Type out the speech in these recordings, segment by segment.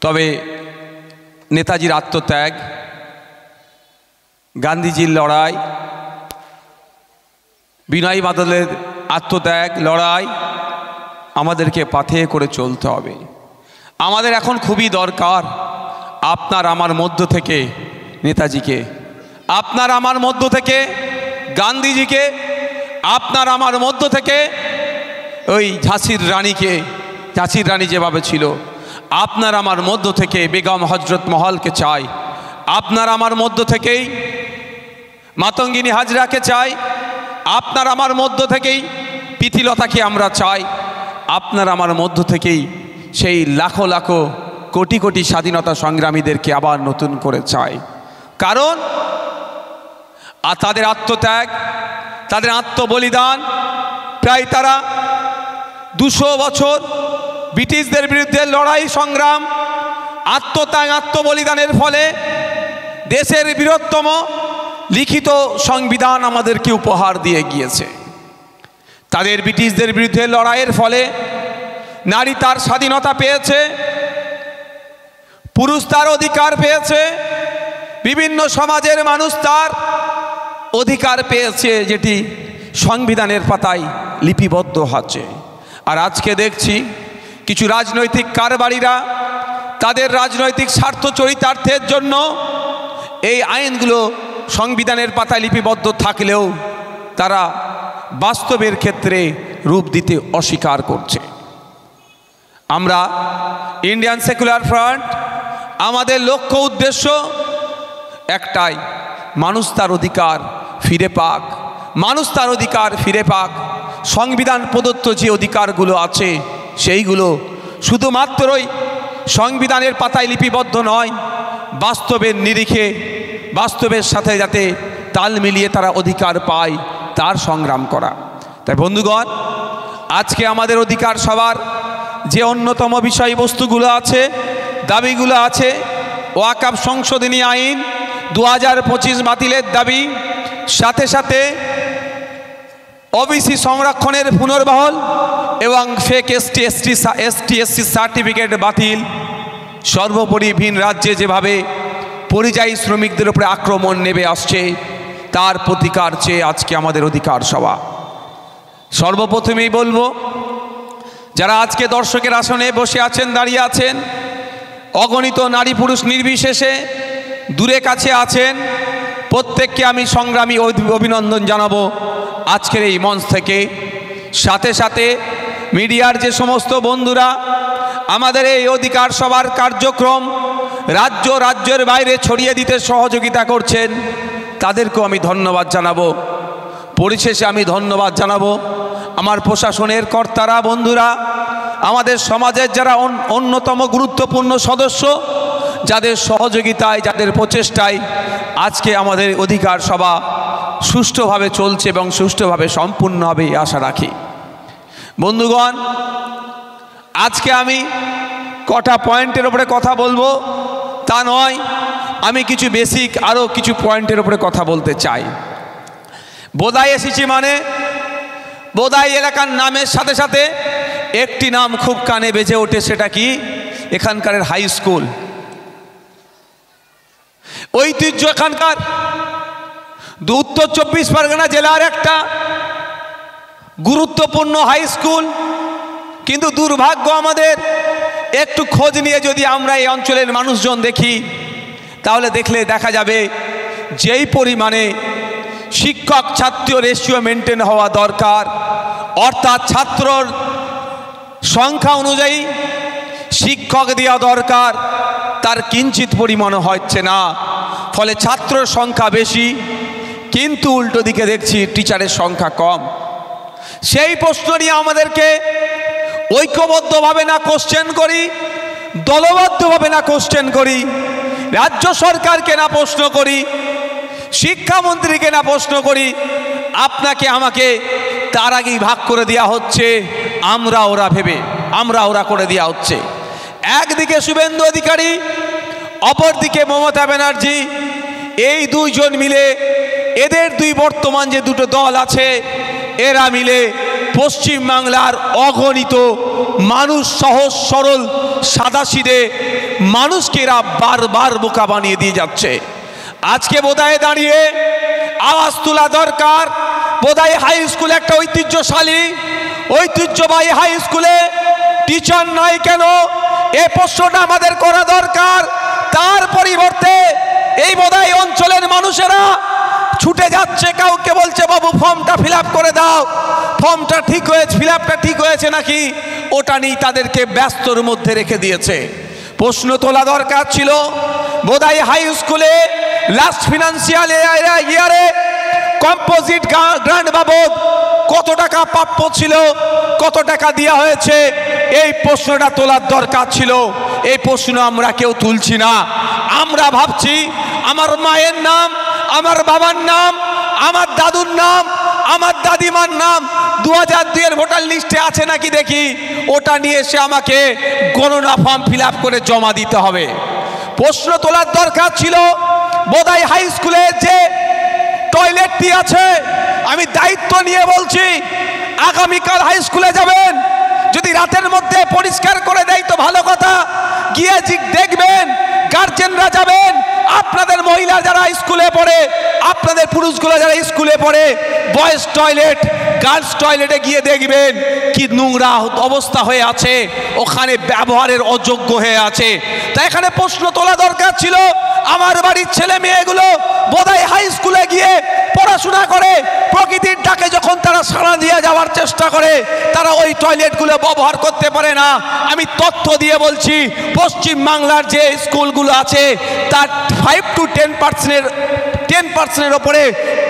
তবে নেতাজির আত্মত্যাগ, গান্ধীজির লড়াই, বিনয় বাদলের আত্মত্যাগ লড়াই আমাদেরকে পাথে করে চলতে হবে। আমাদের এখন খুবই দরকার আপনার আমার মধ্য থেকে নেতাজিকে, আপনার আমার মধ্য থেকে গান্ধীজিকে, আপনার আমার মধ্য থেকে ওই ঝাঁসির রানী যেভাবে ছিল, আপনার আমার মধ্য থেকে বেগম হজরত মহলকে চাই, আপনার আমার মধ্য থেকেই মাতঙ্গিনী হাজরাকে চাই, আপনার আমার মধ্য থেকেই প্রীতিলতাকে আমরা চাই, আপনার আমার মধ্য থেকেই সেই লাখো লাখো কোটি কোটি স্বাধীনতা সংগ্রামীদেরকে আবার নতুন করে চাই। কারণ তাদের আত্মত্যাগ, তাদের আত্মবলিদান, প্রায় তারা 200 বছর ব্রিটিশদের বিরুদ্ধে লড়াই সংগ্রাম, আত্মত্যাগ, আত্মবলিদানের ফলে দেশের বৃহত্তম লিখিত সংবিধান আমাদেরকে উপহার দিয়ে গিয়েছে। তাদের ব্রিটিশদের বিরুদ্ধে লড়াইয়ের ফলে নারী তার স্বাধীনতা পেয়েছে, পুরুষ তার অধিকার পেয়েছে, বিভিন্ন সমাজের মানুষ তার অধিকার পেয়েছে, যেটি সংবিধানের পাতায় লিপিবদ্ধ আছে। আর আজকে দেখছি কিছু রাজনৈতিক কারবারিরা তাদের রাজনৈতিক স্বার্থ চরিতার্থের জন্য এই আইনগুলো সংবিধানের পাতায় লিপিবদ্ধ থাকলেও তারা বাস্তবের ক্ষেত্রে রূপ দিতে অস্বীকার করছে। আমরা ইন্ডিয়ান সেকুলার ফ্রন্ট, আমাদের লক্ষ্য উদ্দেশ্য একটাই, মানুষ তার অধিকার ফিরে পাক, মানুষ তার অধিকার ফিরে পাক। সংবিধান প্রদত্ত যে অধিকারগুলো আছে সেইগুলো শুধুমাত্রই সংবিধানের পাতায় লিপিবদ্ধ নয়, বাস্তবের নিরিখে, বাস্তবের সাথে যাতে তাল মিলিয়ে তারা অধিকার পায় তার সংগ্রাম করা। তাই বন্ধুগণ, আজকে আমাদের অধিকার সবার যে অন্যতম বিষয়বস্তুগুলো আছে, দাবিগুলো আছে, ওয়াকফ সংশোধনী আইন 2025 বাতিলের দাবি, সাথে সাথে ওবিসি সংরক্ষণের পুনর্বহাল এবং ফেক এসটি সার্টিফিকেট বাতিল, সর্বোপরি ভিন রাজ্যে যেভাবে পরিযায়ী শ্রমিকদের উপরে আক্রমণ নেমে আসছে তার প্রতিকার চেয়ে আজকে আমাদের অধিকার সভা। সর্বপ্রথমেই বলবো, যারা আজকে দর্শকের আসনে বসে আছেন, দাঁড়িয়ে আছেন, অগণিত নারী পুরুষ নির্বিশেষে দূরে কাছে আছেন, প্রত্যেককে আমি সংগ্রামী অভিনন্দন জানাবো আজকের এই মঞ্চ থেকে। সাথে সাথে মিডিয়ার যে সমস্ত বন্ধুরা আমাদের এই অধিকার সভার কার্যক্রম রাজ্যের বাইরে ছড়িয়ে দিতে সহযোগিতা করছেন, তাদেরকেও আমি ধন্যবাদ জানাবো। পরিশেষে আমি ধন্যবাদ জানাবো আমার প্রশাসনের কর্তারা, বন্ধুরা, আমাদের সমাজের যারা অন্যতম গুরুত্বপূর্ণ সদস্য, যাদের সহযোগিতায়, যাদের প্রচেষ্টায় আজকে আমাদের অধিকার সভা সুষ্ঠুভাবে চলছে এবং সুষ্ঠুভাবে সম্পূর্ণ হবে এই আশা রাখি। বন্ধুগণ, আজকে আমি কটা পয়েন্টের উপরে কথা বলবো তা নয়, আমি কিছু বেসিক আরও কিছু পয়েন্টের উপরে কথা বলতে চাই। বোদাই এসেছি মানে বোদাই এলাকার নামের সাথে সাথে একটি নাম খুব কানে বেজে ওঠে, সেটা কি? এখানকার হাই স্কুল। ঐতিহ্য এখানকার উত্তর 24 পরগনা জেলার একটা গুরুত্বপূর্ণ হাই স্কুল। কিন্তু দুর্ভাগ্য আমাদের, একটু খোঁজ নিয়ে যদি আমরা এই অঞ্চলের মানুষজন দেখি, তাহলে দেখা যাবে যেই পরিমাণে শিক্ষক ছাত্র রেশিও মেনটেন হওয়া দরকার, অর্থাৎ ছাত্রর সংখ্যা অনুযায়ী শিক্ষক দেওয়া দরকার, তার কিঞ্চিত পরিমাণ হচ্ছে না। ফলে ছাত্রের সংখ্যা বেশি, কিন্তু উল্টো দিকে দেখছি টিচারের সংখ্যা কম। সেই প্রশ্ন নিয়ে আমাদেরকে ঐক্যবদ্ধভাবে না কোশ্চেন করি, দলবদ্ধভাবে না কোশ্চেন করি, রাজ্য সরকারকে না প্রশ্ন করি, শিক্ষামন্ত্রীকে না প্রশ্ন করি, আপনাকে আমাকে তার আগেই ভাগ করে দেওয়া হচ্ছে আমরা ওরা ভেবে, আমরা ওরা করে দেওয়া হচ্ছে। একদিকে শুভেন্দু অধিকারী, অপরদিকে মমতা ব্যানার্জি, এই দুইজন মিলে, এদের দুই বর্তমান যে দুটো দল আছে, এরা মিলে পশ্চিমবাংলার অগণিত মানুষ, সহজ সরল সাদাসিধে মানুষকে এরা বারবার বোকা বানিয়ে দিয়ে যাচ্ছে। আজকে বোধহয় দাঁড়িয়ে আওয়াজ তোলা দরকার। বোধহয় হাই স্কুল একটা ঐতিহ্যবাহী হাই স্কুলে টিচার নাই কেন, এই প্রশ্নটা আমাদের করা দরকার। তার পরিবর্তে এই বোধহয় অঞ্চলের মানুষেরা ছুটে যাচ্ছে, কাউকে বলছে বাবু ফর্মটা ফিল আপ করে দাও, ফর্মটা ঠিক হয়েছে, ফিল আপটা ঠিক হয়েছে নাকি, ওটা নিয়ে তাদেরকে ব্যস্তর মধ্যে রেখে দিয়েছে। প্রশ্ন তোলা দরকার ছিল বোধহয় হাই স্কুলে লাস্ট ফিনান্সিয়াল ইয়ারে কম্পোজিট গ্রান্ট বাবদ কত টাকা প্রাপ্য ছিল, কত টাকা দেওয়া হয়েছে, এই প্রশ্নটা তোলার দরকার ছিল। এই প্রশ্ন আমরা কেউ তুলছি না। আমরা ভাবছি আমার মায়ের নাম, আমার বাবার নাম, আমার দাদুর নাম, আমার দাদিমার নাম 2002 ভোটার লিস্টে আছে নাকি দেখি, ওটা নিয়ে এসে আমাকে গণনা ফর্ম ফিল আপ করে জমা দিতে হবে। প্রশ্ন তোলার দরকার ছিল বোধহয় হাই স্কুলে যে টয়লেটটি আছে, আমি দায়িত্ব নিয়ে বলছি আগামীকাল হাই স্কুলে যাবেন, যদি রাতের মধ্যে পরিষ্কার করে দেয় তো ভালো কথা, গিয়ে দেখবেন গার্জেনরা যাবেন, আপনাদের মহিলা যারা স্কুলে পড়ে, আপনাদের পুরুষগুলো যারা স্কুলে পড়ে, বয়েজ টয়লেট, গার্লস টয়লেটে গিয়ে দেখবেন কি নোংরা অবস্থা হয়ে আছে, ওখানে ব্যবহারের অযোগ্য হয়ে আছে। তাই এখানে প্রশ্ন তোলা দরকার ছিল আমার বাড়ির ছেলে মেয়েগুলো বোধহয় হাই স্কুলে গিয়ে পড়াশোনা করে, প্রকৃতির ডাকে যখন তারা সাড়া দিয়ে যাওয়ার চেষ্টা করে, তারা ওই টয়লেটগুলো ব্যবহার করতে পারে না। আমি তথ্য দিয়ে বলছি পশ্চিমবাংলার যে স্কুলগুলো আছে তার 5 to 10% ওপরে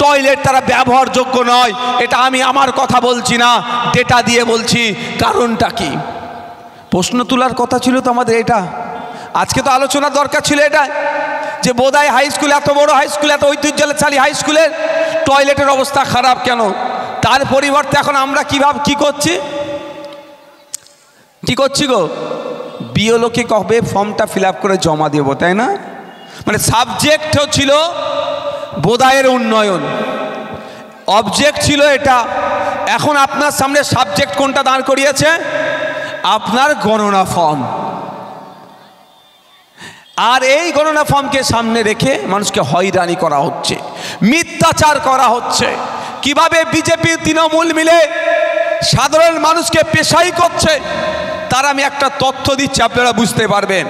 টয়লেট তারা ব্যবহারযোগ্য নয়। এটা আমি আমার কথা বলছি না, ডেটা দিয়ে বলছি। কারণটা কি? প্রশ্ন তোলার কথা ছিল তো আমাদের এটা। আজকে তো আলোচনার দরকার ছিল এটা, যে বোধহয় হাই স্কুল, এত বড় হাই স্কুল, এত ঐতিহ্যশালী হাই স্কুলের টয়লেটের অবস্থা খারাপ কেন? তার পরিবর্তে এখন আমরা কি করছি গো, বিওলোকে কবে ফর্মটা ফিল আপ করে জমা দেব, তাই না? মানে সাবজেক্ট ছিল বোধায়ের উন্নয়ন, অবজেক্ট ছিল এটা। এখন আপনার সামনে সাবজেক্ট কোনটা দাঁড় করিয়েছে? আপনার গণনা ফর্ম। আর এই গণনা ফর্মকে সামনে রেখে মানুষকে হয়রানি করা হচ্ছে, মিথ্যাচার করা হচ্ছে। কিভাবে বিজেপি তৃণমূল মিলে সাধারণ মানুষকে পেশাই করছে তার আমি একটা তথ্য দিচ্ছি, আপনারা বুঝতে পারবেন।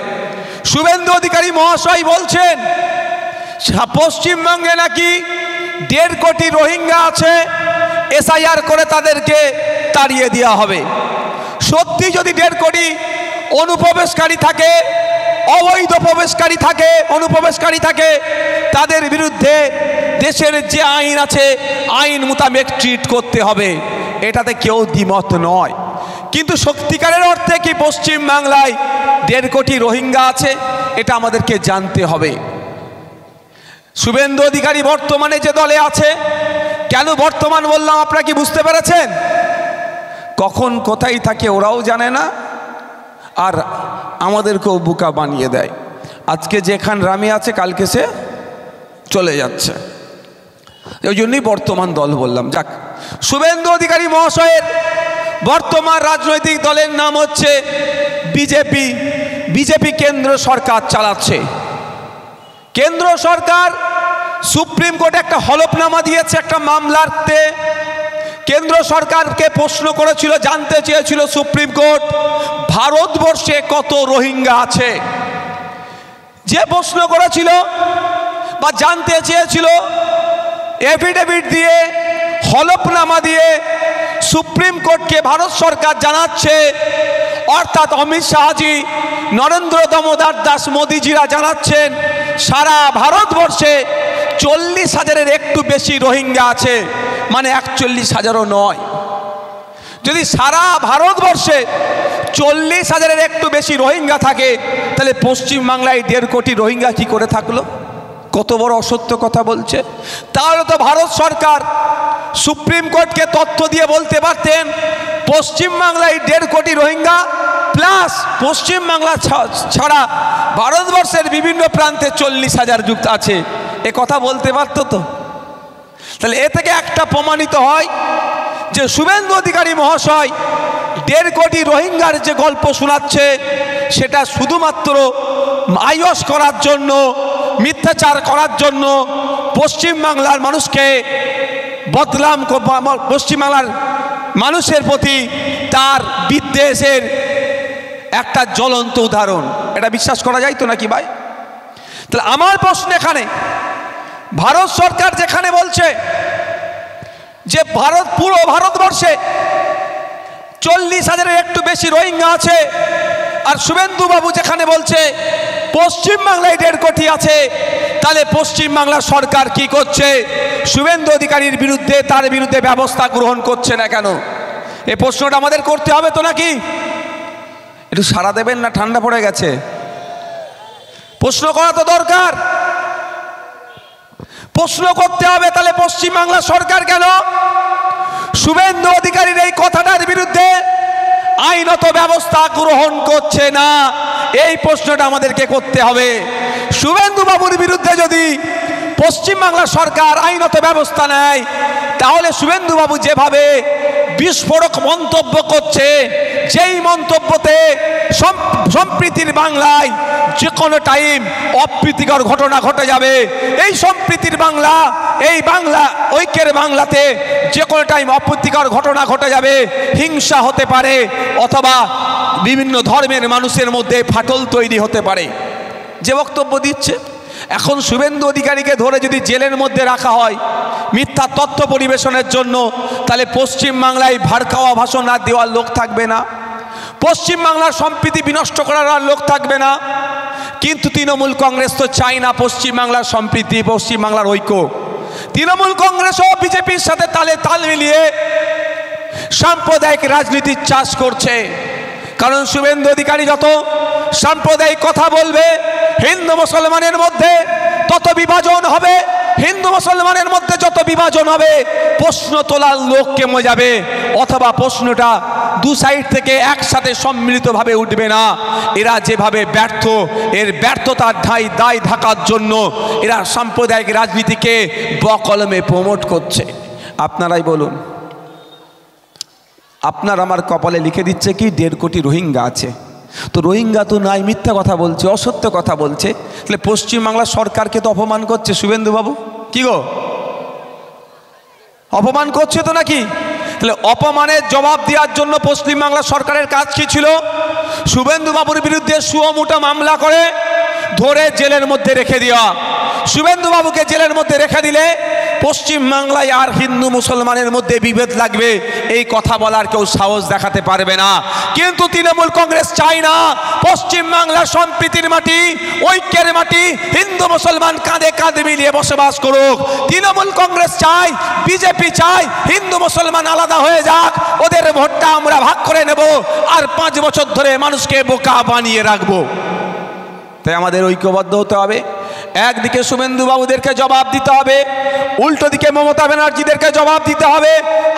শুভেন্দু অধিকারী মহাশয় বলছেন পশ্চিমবঙ্গে নাকি 1.5 কোটি রোহিঙ্গা আছে, এসআইআর করে তাদেরকে তাড়িয়ে দেওয়া হবে। সত্যি যদি 1.5 কোটি অনুপ্রবেশকারী থাকে, অবৈধ অনুপ্রবেশকারী থাকে, তাদের বিরুদ্ধে দেশের যে আইন আছে আইন মোতাবেক ট্রিট করতে হবে, এটাতে কেউ দ্বিমত নয়। কিন্তু সত্যিকারের অর্থে কি পশ্চিমবাংলায় 1.5 কোটি রোহিঙ্গা আছে? এটা আমাদেরকে জানতে হবে। শুভেন্দু অধিকারী বর্তমানে যে দলে আছে, কেন বর্তমান বললাম আপনারা কি বুঝতে পেরেছেন? কখন কোথায় থাকে ওরাও জানে না, আর আমাদেরকেও বোকা বানিয়ে দেয়। আজকে যেখান রামে আছে কালকে সে চলে যাচ্ছে, ওই জন্যই বর্তমান দল বললাম। যাক, শুভেন্দু অধিকারী মহাশয়ের বর্তমান রাজনৈতিক দলের নাম হচ্ছে বিজেপি। বিজেপি কেন্দ্র সরকার চালাচ্ছে। কেন্দ্র সরকার সুপ্রিম কোর্টে একটা হলফনামা দিয়েছে একটা মামলাতে। কেন্দ্র সরকারকে প্রশ্ন করেছিল, জানতে চেয়েছিল সুপ্রিম কোর্ট ভারতবর্ষে কত রোহিঙ্গা আছে। যে প্রশ্ন করেছিল বা জানতে চেয়েছিল, এফিডেভিট দিয়ে, হলফনামা দিয়ে সুপ্রিম কোর্টকে ভারত সরকার জানাচ্ছে, অর্থাৎ অমিত শাহজি, নরেন্দ্র দামোদর দাস মোদিজিরা জানাচ্ছেন সারা ভারতবর্ষে 40,000-এর একটু বেশি রোহিঙ্গা আছে, মানে 41,000-ও নয়। যদি সারা ভারতবর্ষে 40,000-এর একটু বেশি রোহিঙ্গা থাকে, তাহলে পশ্চিমবাংলায় 1.5 কোটি রোহিঙ্গা কি করে থাকলো? কত বড় অসত্য কথা বলছে। তাহলে তো ভারত সরকার সুপ্রিম কোর্টকে তথ্য দিয়ে বলতে পারতেন পশ্চিমবাংলায় 1.5 কোটি রোহিঙ্গা প্লাস পশ্চিমবাংলা ছাড়া ভারতবর্ষের বিভিন্ন প্রান্তে 40,000 যুক্ত আছে, এ কথা বলতে পারতো তো। তাহলে এ থেকে একটা প্রমাণিত হয় যে শুভেন্দু অধিকারী মহাশয় 1.5 কোটি রোহিঙ্গার যে গল্প শোনাচ্ছে সেটা শুধুমাত্র আইওস করার জন্য, মিথ্যাচার করার জন্য, পশ্চিমবাংলার মানুষকে বদনাম, পশ্চিমবাংলার মানুষের প্রতি তার বিদ্বেষের একটা জ্বলন্ত উদাহরণ। এটা বিশ্বাস করা যায় তো নাকি ভাই? তাহলে আমার প্রশ্ন এখানে, ভারত সরকার যেখানে বলছে যে পুরো ভারতবর্ষে 40,000-এর একটু বেশি রোহিঙ্গা আছে, আর শুভেন্দু বাবু যেখানে বলছে পশ্চিমবাংলায় 1.5 কোটি আছে, তাহলে পশ্চিমবাংলার সরকার কি করছে? শুভেন্দু অধিকারীর বিরুদ্ধে, তার বিরুদ্ধে ব্যবস্থা গ্রহণ করছে না কেন? এই প্রশ্নটা আমাদের করতে হবে তো নাকি? একটু সাড়া দেবেন না ঠান্ডা পড়ে গেছে? প্রশ্ন করা তো দরকার, প্রশ্ন করতে হবে। তাহলে পশ্চিমবাংলা সরকার কেন শুভেন্দু অধিকারীর এই কথাটার বিরুদ্ধে আইনত ব্যবস্থা গ্রহণ করছে না? এই প্রশ্নটা আমাদেরকে করতে হবে। শুভেন্দু বাবুর বিরুদ্ধে যদি পশ্চিমবাংলা সরকার আইনত ব্যবস্থা নেয়, তাহলে শুভেন্দু বাবু যেভাবে বিস্ফোরক মন্তব্য করছে, যেই মন্তব্যতে সম্প্রীতির বাংলায় যে কোনো টাইম অপ্রীতিকর ঘটনা ঘটে যাবে, এই সম্প্রীতির বাংলা, এই বাংলা ঐক্যের বাংলাতে যে কোনো টাইম অপ্রীতিকর ঘটনা ঘটে যাবে, হিংসা হতে পারে, অথবা বিভিন্ন ধর্মের মানুষের মধ্যে ফাটল তৈরি হতে পারে, যে বক্তব্য দিচ্ছে। এখন শুভেন্দু অধিকারীকে ধরে যদি জেলের মধ্যে রাখা হয় মিথ্যা তথ্য পরিবেশনের জন্য, তাহলে পশ্চিমবাংলায় ভাড়খাওয়া ভাষণ আর দেওয়ার লোক থাকবে না, পশ্চিমবাংলার সম্প্রীতি বিনষ্ট করার আর লোক থাকবে না। কিন্তু তৃণমূল কংগ্রেস তো চায় না পশ্চিমবাংলার সম্প্রীতি, পশ্চিমবাংলার ঐক্য। তৃণমূল কংগ্রেস ও বিজেপির সাথে তাল মিলিয়ে সাম্প্রদায়িক রাজনীতির চাষ করছে। কারণ শুভেন্দু অধিকারী যত সাম্প্রদায়িক কথা বলবে, হিন্দু মুসলমানের মধ্যে তত বিভাজন হবে, হিন্দু মুসলমানের মধ্যে যত বিভাজন হবে, প্রশ্ন তোলার লোক কমে যাবে, অথবা প্রশ্নটা দু সাইড থেকে একসাথে সম্মিলিতভাবে উঠবে না। এরা যেভাবে ব্যর্থ, এর ব্যর্থতার দায় ঢাকার জন্য এরা সাম্প্রদায়িক রাজনীতিকে বকলমে প্রমোট করছে। আপনারাই বলুন, আপনার আমার কপালে লিখে দিচ্ছে কি 1.5 কোটি রোহিঙ্গা আছে, তো রোহিঙ্গা তো নাই, মিথ্যা কথা বলছে, অসত্য কথা বলছে। তাহলে পশ্চিমবাংলার সরকারকে তো অপমান করছে শুভেন্দু বাবু, কি গো অপমান করছে তো নাকি? তাহলে অপমানের জবাব দেওয়ার জন্য পশ্চিমবাংলা সরকারের কাজ কি ছিল? শুভেন্দু বাবুর বিরুদ্ধে সুমোটা মামলা করে ধরে জেলের মধ্যে রেখে দেওয়া। শুভেন্দু বাবুকে জেলের মধ্যে রেখে দিলে পশ্চিমবাংলায় আর হিন্দু মুসলমানের মধ্যে বিভেদ লাগবে, এই কথা বলার কেউ সাহস দেখাতে পারবে না। কিন্তু তৃণমূল কংগ্রেস চায় না পশ্চিমবাংলার সম্প্রীতির মাটি, ঐক্যের মাটি, হিন্দু মুসলমান কাঁধে কাঁধ মিলিয়ে বসবাস করুক। তৃণমূল কংগ্রেস চায়, বিজেপি চায় হিন্দু মুসলমান আলাদা হয়ে যাক, ওদের ভোটটা আমরা ভাগ করে নেব, আর 5 বছর ধরে মানুষকে বোকা বানিয়ে রাখবো। তাই আমাদের ঐক্যবদ্ধ হতে হবে। একদিকে শুভেন্দু বাবুদেরকে জবাব দিতে হবে, উল্টো দিকে মমতা ব্যানার্জিদেরকে জবাব দিতে হবে।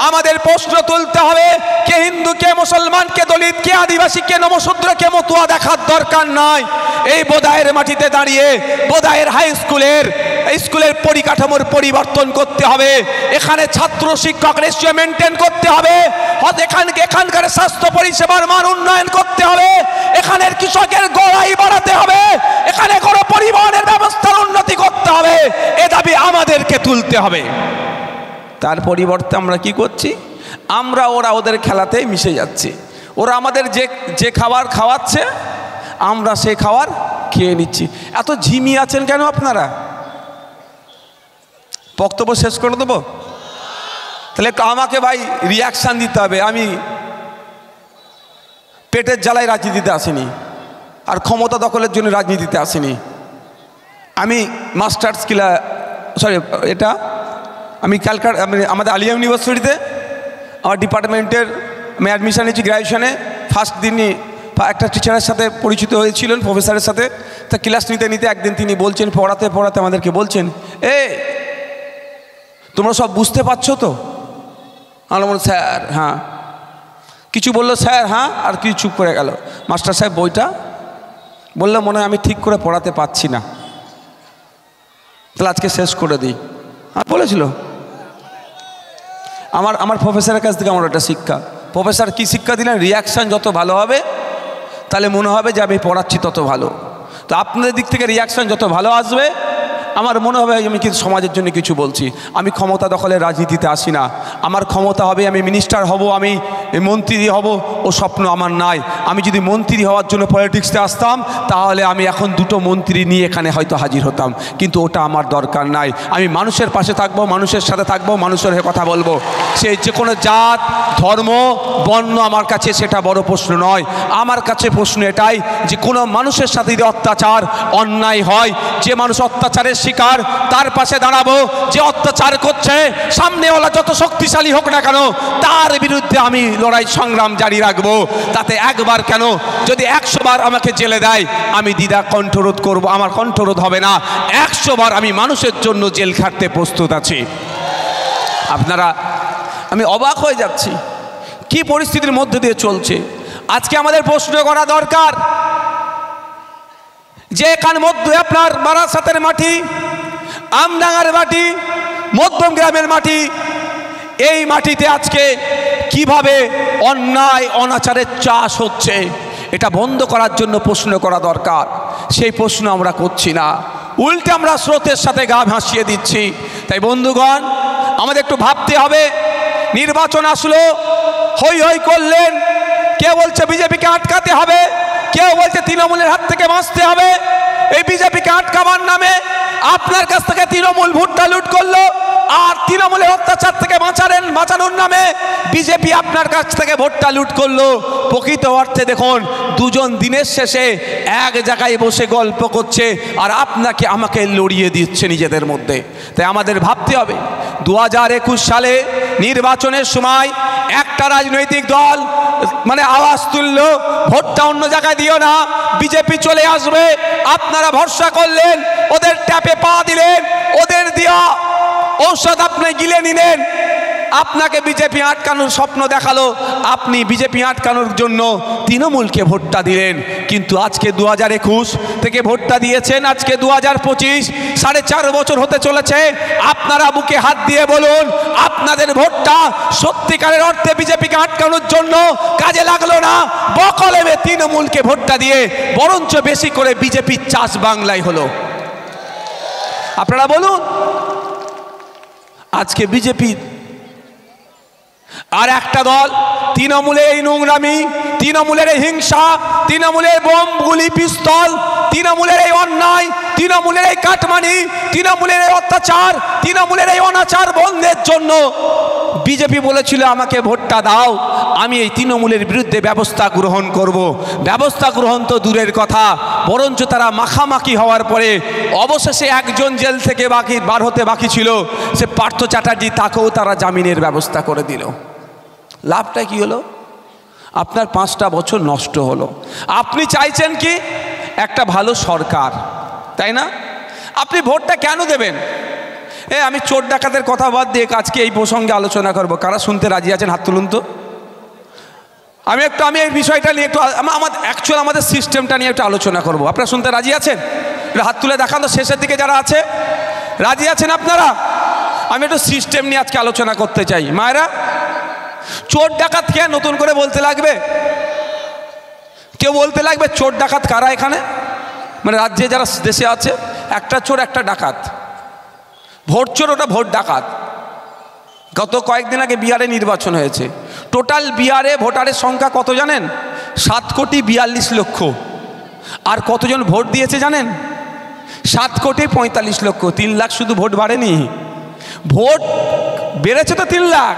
আমাদের প্রশ্ন তুলতে হবে, কে হিন্দু, কে মুসলমান, কে দলিত, কে আদিবাসী, কে নমশূদ্র, কে মতুয়া দেখার দরকার নাই। এই বোদায়ের মাটিতে দাঁড়িয়ে বোদায়ের হাই স্কুলের পরিকাঠামোর পরিবর্তন করতে হবে। এখানে ছাত্র শিক্ষক রেশিও মেনটেন করতে হবে। এখানকার স্বাস্থ্য পরিষেবার মান উন্নয়ন করতে হবে। এখানের কৃষকের গড়াই বাড়াতে হবে। এখানে কোনো পরিবহনের ব্যবস্থার উন্নতি করতে হবে। এ দাবি আমাদেরকে তুলতে হবে। তার পরিবর্তে আমরা কি করছি? আমরা ওদের খেলাতেই মিশে যাচ্ছি। ওরা আমাদের যে খাবার খাওয়াচ্ছে আমরা সেই খাবার খেয়ে নিচ্ছি। এত ঝিমিয়ে আছেন কেন আপনারা? বক্তব্য শেষ করে দেবো? তাহলে আমাকে ভাই রিয়াকশান দিতে হবে। আমি পেটের জ্বালায় রাজনীতিতে আসিনি, আর ক্ষমতা দখলের জন্য রাজনীতিতে আসিনি। আমি মাস্টার্স আমি আমাদের আলিয়া ইউনিভার্সিটিতে আমার ডিপার্টমেন্টের আমি অ্যাডমিশন নিয়েছি গ্র্যাজুয়েশনে। ফার্স্ট দিনই একটা টিচারের সাথে পরিচিত হয়েছিলেন, প্রফেসরের সাথে। তা ক্লাস নিতে একদিন তিনি বলছেন, পড়াতে আমাদেরকে বলছেন, তোমরা সব বুঝতে পারছো তো? আমরা বললাম স্যার হ্যাঁ। কিছু বললো স্যার হ্যাঁ, আর কিছু চুপ করে গেল। মাস্টার সাহেব বইটা বললো, মনে হয় আমি ঠিক করে পড়াতে পারছি না, তাহলে আজকে শেষ করে দিই। বলেছিল। আমার প্রফেসরের কাছ থেকে আমার একটা শিক্ষা। প্রফেসর কি শিক্ষা দিলেন? রিয়াকশান যত ভালো হবে তাহলে মনে হবে যে আমি পড়াচ্ছি তত ভালো। তো আপনাদের দিক থেকে রিয়াকশান যত ভালো আসবে আমার মনে হবে আমি কিন্তু সমাজের জন্য কিছু বলছি। আমি ক্ষমতা দখলের রাজনীতিতে আসি না। আমার ক্ষমতা হবে আমি মিনিস্টার হব, আমি মন্ত্রী হব, ও স্বপ্ন আমার নাই। আমি যদি মন্ত্রী হওয়ার জন্য পলিটিক্সে আসতাম তাহলে আমি এখন দুটো মন্ত্রী নিয়ে এখানে হয়তো হাজির হতাম, কিন্তু ওটা আমার দরকার নাই। আমি মানুষের পাশে থাকবো, মানুষের সাথে থাকবো, মানুষের হয়ে কথা বলবো। সে যে কোনো জাত, ধর্ম, বর্ণ আমার কাছে সেটা বড় প্রশ্ন নয়। আমার কাছে প্রশ্ন এটাই যে কোনো মানুষের সাথে যদি অত্যাচার, অন্যায় হয়, যে মানুষ অত্যাচারের শিকার তার পাশে দাঁড়াবো। যে অত্যাচার করছে সামনেওয়ালা যত শক্তিশালী হোক না কেন তার বিরুদ্ধে আমি লড়াই সংগ্রাম জারি রাখবো। তাতে একবার কেন, যদি 100 বার আমাকে জেলে দেয় আমি দ্বিধা কণ্ঠরোধ করব, আমার কণ্ঠরোধ হবে না। 100 বার আমি মানুষের জন্য জেল খাটতে প্রস্তুত আছি। আপনারা, আমি অবাক হয়ে যাচ্ছি কি পরিস্থিতির মধ্যে দিয়ে চলছে। আজকে আমাদের প্রশ্ন করা দরকার যে এখান মধ্যে আপনার বারাসাতের মাটি, আমডাঙ্গার মাটি, মধ্যম গ্রামের মাটি, এই মাটিতে আজকে কিভাবে অন্যায় অনাচারের চাষ হচ্ছে এটা বন্ধ করার জন্য প্রশ্ন করা দরকার। সেই প্রশ্ন আমরা করছি না, উল্টে আমরা স্রোতের সাথে গা ভাসিয়ে দিচ্ছি। তাই বন্ধুগণ, আমাদের একটু ভাবতে হবে। নির্বাচন আসলো, হই হই করলেন, কেউ বলছে বিজেপিকে আটকাতে হবে, কেউ বলছে তৃণমূলের হাত থেকে বাঁচতে হবে। এই বিজেপিকে আটকাবার নামে আপনার কাছ থেকে তৃণমূল ভোটটা লুট করলো, আর তৃণমূলের অত্যাচার থেকে বাঁচানোর নামে বিজেপি আপনার কাছ থেকে ভোটটা লুট করলো। প্রকৃত অর্থে দেখুন, দুজন দিনের শেষে এক জায়গায় বসে গল্প করছে আর আপনাকে আমাকে লড়িয়ে দিচ্ছে নিজেদের মধ্যে। তাই আমাদের ভাবতে হবে 2021 সালে নির্বাচনের সময় একটা রাজনৈতিক দল মানে আওয়াজ তুললো ভোটটা অন্য জায়গায় দিও না, বিজেপি চলে আসবে। আপনারা ভরসা করলেন, ওদের ট্যাপে পা দিলেন, ওদের দেওয়া ঔষধ আপনি গিলে নিলেন। আপনাকে বিজেপি আটকানোর স্বপ্ন দেখালো, আপনি বিজেপি আটকানোর জন্য তৃণমূলকে ভোটটা দিলেন। কিন্তু আজকে 2021 থেকে ভোটটা দিয়েছেন, আজকে 2025, 4.5 বছর হতে চলেছে। আপনারা বুকে হাত দিয়ে বলুন, আপনাদের ভোটটা সত্যিকারের অর্থে বিজেপিকে আটকানোর জন্য কাজে লাগলো না, বকলেমে তৃণমূলকে ভোটটা দিয়ে বরঞ্চ বেশি করে বিজেপির চাষ বাংলায় হলো। আপনারা বলুন, আজকে বিজেপি আর একটা দল তৃণমূলের এই নোংরামি, তৃণমূলের এই হিংসা, তৃণমূলের বোম গুলি পিস্তল, তৃণমূলের এই অন্যায়, তৃণমূলের এই কাটমানি, তৃণমূলের এই অত্যাচার, তৃণমূলের এই অনাচার বন্ধের জন্য বিজেপি বলেছিল আমাকে ভোটটা দাও, আমি এই তৃণমূলের বিরুদ্ধে ব্যবস্থা গ্রহণ করব। ব্যবস্থা গ্রহণ তো দূরের কথা, বরঞ্চ তারা মাখামাখি হওয়ার পরে অবশেষে একজন জেল থেকে বার হতে বাকি ছিল, সে পার্থ চ্যাটার্জি, তাকেও তারা জামিনের ব্যবস্থা করে দিল। লাভটা কি হলো? আপনার 5টা বছর নষ্ট হলো। আপনি চাইছেন কি? একটা ভালো সরকার, তাই না? আপনি ভোটটা কেন দেবেন? আমি চোর ডাকাতের কথা বাদ দিয়ে আজকে এই প্রসঙ্গে আলোচনা করব। কারা শুনতে রাজি আছেন হাত তুলুন তো। আমি এই বিষয়টা নিয়ে একটু আমাদের সিস্টেমটা নিয়ে একটু আলোচনা করব। আপনারা শুনতে রাজি আছেন? হাত তুলে দেখান তো, শেষের দিকে যারা আছে রাজি আছেন আপনারা? আমি একটু সিস্টেম নিয়ে আজকে আলোচনা করতে চাই। মায়েরা, চোর ডাকাত কে নতুন করে বলতে লাগবে? কেউ বলতে লাগবে চোর ডাকাত কারা এখানে? মানে রাজ্যে যারা দেশে আছে, একটা চোর একটা ডাকাত। ভোট চোর, ওটা ভোট ডাকাত। গত কয়েকদিন আগে বিহারে নির্বাচন হয়েছে। টোটাল বিহারে ভোটারের সংখ্যা কত জানেন? 7,42,00,000। আর কতজন ভোট দিয়েছে জানেন? 7,45,00,000। 3 লাখ শুধু ভোট বাড়েনি, ভোট বেড়েছে তো 3 লাখ।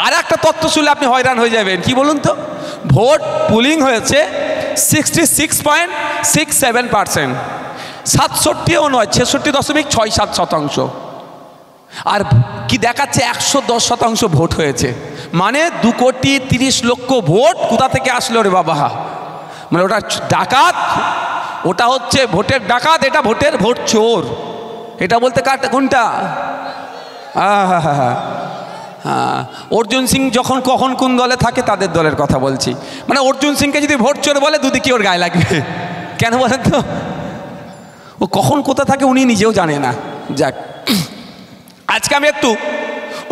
আর একটা তথ্য শুনলে আপনি হয়রান হয়ে যাবেন। কি বলুন তো? ভোট পুলিং হয়েছে 66.67%, 67ও নয়, 66.67%। আর কি দেখাচ্ছে? 110% ভোট হয়েছে। মানে 2,30,00,000 ভোট কোথা থেকে আসলো রে বাবা? মানে ওটা ডাকাত, ওটা হচ্ছে ভোটের ডাকাত, এটা ভোট চোর। এটা বলতে কোনটা? হ্যাঁ, অর্জুন সিং যখন কখন কোন দলে থাকে তাদের দলের কথা বলছি। মানে অর্জুন সিংকে যদি ভোট চোর বলে দুদিকে ওর গায়ে লাগবে। কেন বলেন তো? ও কখন কোথা থাকে উনি নিজেও জানে না। যাক, আজকে আমি একটু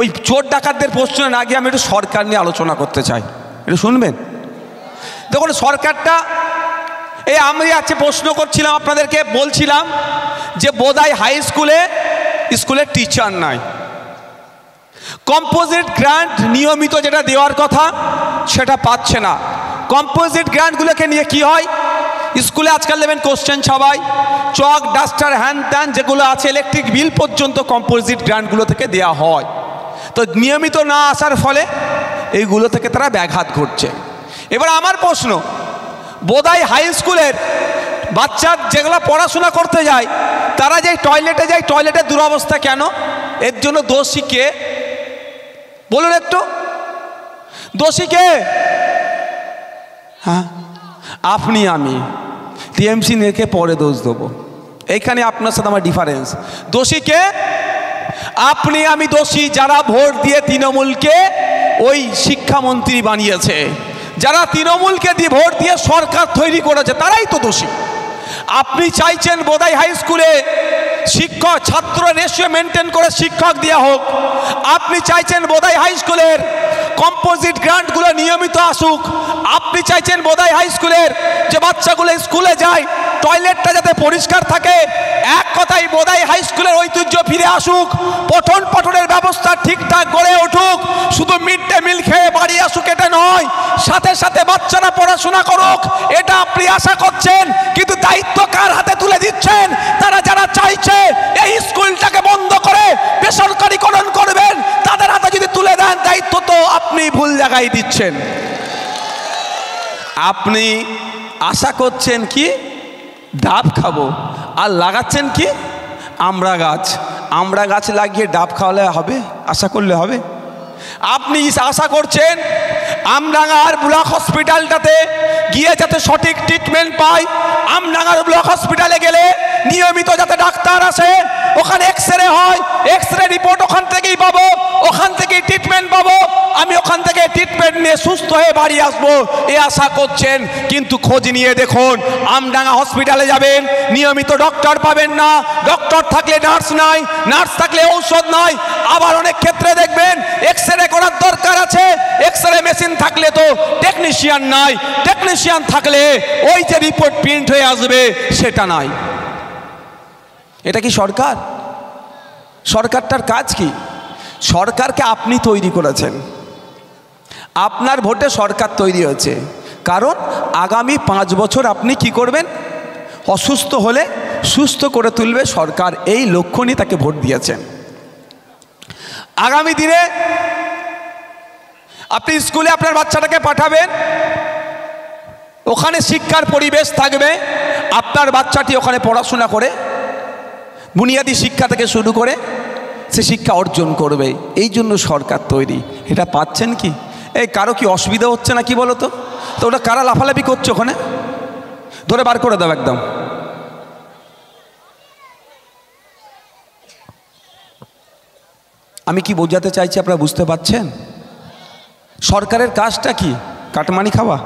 ওই চোর ডাকাতদের প্রশ্ন না গিয়ে আমি একটু সরকার নিয়ে আলোচনা করতে চাই, একটু শুনবেন। দেখুন সরকারটা আমি আজকে প্রশ্ন করছিলাম আপনাদেরকে, বলছিলাম যে বোদাই হাই স্কুলে টিচার নাই, কম্পোজিট গ্রান্ট নিয়মিত যেটা দেওয়ার কথা সেটা পাচ্ছে না। কম্পোজিট গ্রান্টগুলোকে নিয়ে কি হয়, স্কুলে আজকাল দেবেন কোশ্চেন ছাপাই, চক ডাস্টার হ্যান ত্যান যেগুলো আছে, ইলেকট্রিক বিল পর্যন্ত কম্পোজিট গ্রান্টগুলো থেকে দেওয়া হয়। তো নিয়মিত না আসার ফলে এইগুলো থেকে তারা ব্যাঘাত ঘটছে। এবার আমার প্রশ্ন, বোদাই হাই স্কুলের বাচ্চা যেগুলো পড়াশোনা করতে যায় তারা যে টয়লেটে যায়, টয়লেটের দুরবস্থা কেন? এর জন্য দোষী কে বলুন একটু? দোষী কে? হ্যাঁ আপনি, আমি টিএমসি নেকে পরে দোষ দেবো, এইখানে আপনার সাথে আমার ডিফারেন্স। দোষী কে? আপনি আমি দোষী, যারা ভোট দিয়ে তৃণমূলকে ওই শিক্ষামন্ত্রী বানিয়েছে, যারা তৃণমূলকে দিয়ে ভোট দিয়ে সরকার তৈরি করেছে, তারাই তো দোষী। আপনি চাইছেন বোদাই হাই স্কুলে শিক্ষক ছাত্র রেশিও মেনটেন করে শিক্ষক দেওয়া হোক, আপনি চাইছেন বোদাই হাই স্কুলের কম্পোজিট গ্রান্টগুলো নিয়মিত আসুক, আপনি চাইছেন বোদাই হাই স্কুলের যে বাচ্চাগুলো স্কুলে যায় টয়লেটটা যাতে পরিষ্কার থাকে, এক কথাই বোদাই হাই স্কুলের ঐতিহ্য ফিরে আসুক, পঠন পাঠনের ব্যবস্থা ঠিকঠাক গড়ে উঠুক, শুধু মিড ডে মিল খেয়ে বাড়ি আসুক এটা নয়, সাথে সাথে বাচ্চারা পড়াশোনা করুক, এটা আপনি আশা করছেন। কিন্তু দায়িত্ব কার হাতে তুলে দিচ্ছেন? তারা যারা চাইছে এই স্কুলটাকে বন্ধ করে বেসরকারিকরণ করবেন, তাদের হাতে যদি তুলে দেন দায়িত্ব, তো আপনি ভুল জায়গায় দিচ্ছেন। আপনি আশা করছেন কি ডাব খাবো, আর লাগাচ্ছেন কি আমড়া গাছ। আমড়া গাছ লাগিয়ে ডাব খাওয়ালে হবে? আশা করলে হবে? আপনি আশা করছেন আমডাঙ্গার ব্লক হসপিটালটাতে গিয়ে যাতে সঠিক ট্রিটমেন্ট পায়, আমডাঙ্গার ব্লক হসপিটালে গেলে নিয়মিত যাতে ডাক্তার আসে, ওখানে এক্সরে হয়, এক্সরে রিপোর্ট ওখান থেকেই পাবো, ওখান থেকেই ট্রিটমেন্ট পাবো, আমি ওখান থেকে ট্রিটমেন্ট নিয়ে সুস্থ হয়ে বাড়ি আসবো, এ আশা করছেন। কিন্তু খোঁজ নিয়ে দেখুন, আমডাঙ্গা হসপিটালে যাবেন নিয়মিত ডক্টর পাবেন না, ডক্টর থাকলে নার্স নাই, নার্স থাকলে ঔষধ নাই, আবার অনেক ক্ষেত্রে দেখবেন এক্সরে করার দরকার আছে, এক্সরে মেশিন থাকলে তো টেকনিশিয়ান নাই, টেকনিশিয়ান থাকলে ওই যে রিপোর্ট প্রিন্ট হয়ে আসবে সেটা নাই। এটা কি সরকার? সরকারটার কাজ কি? সরকারকে আপনি তৈরি করেছেন, আপনার ভোটে সরকার তৈরি হয়েছে, কারণ আগামী 5 বছর আপনি কি করবেন? অসুস্থ হলে সুস্থ করে তুলবে সরকার, এই লক্ষ্য নিয়ে তাকে ভোট দিয়েছেন। আগামী দিনে আপনি স্কুলে আপনার বাচ্চাটাকে পাঠাবেন, ওখানে শিক্ষার পরিবেশ থাকবে, আপনার বাচ্চাটি ওখানে পড়াশোনা করে বুনিয়াদী শিক্ষা থেকে শুরু করে সে শিক্ষা অর্জন করবে, এই জন্য সরকার তৈরি। এটা পাচ্ছেন কি? এই কারো কি অসুবিধা হচ্ছে না কি বলো তো? তো ওটা কারা লাফালাফি করছে ওখানে? ধরে বার করে দাও একদম। আমি কি বোঝাতে চাইছি আপনারা বুঝতে পারছেন? সরকারের কাজটা কি? কাটমানি খাওয়া?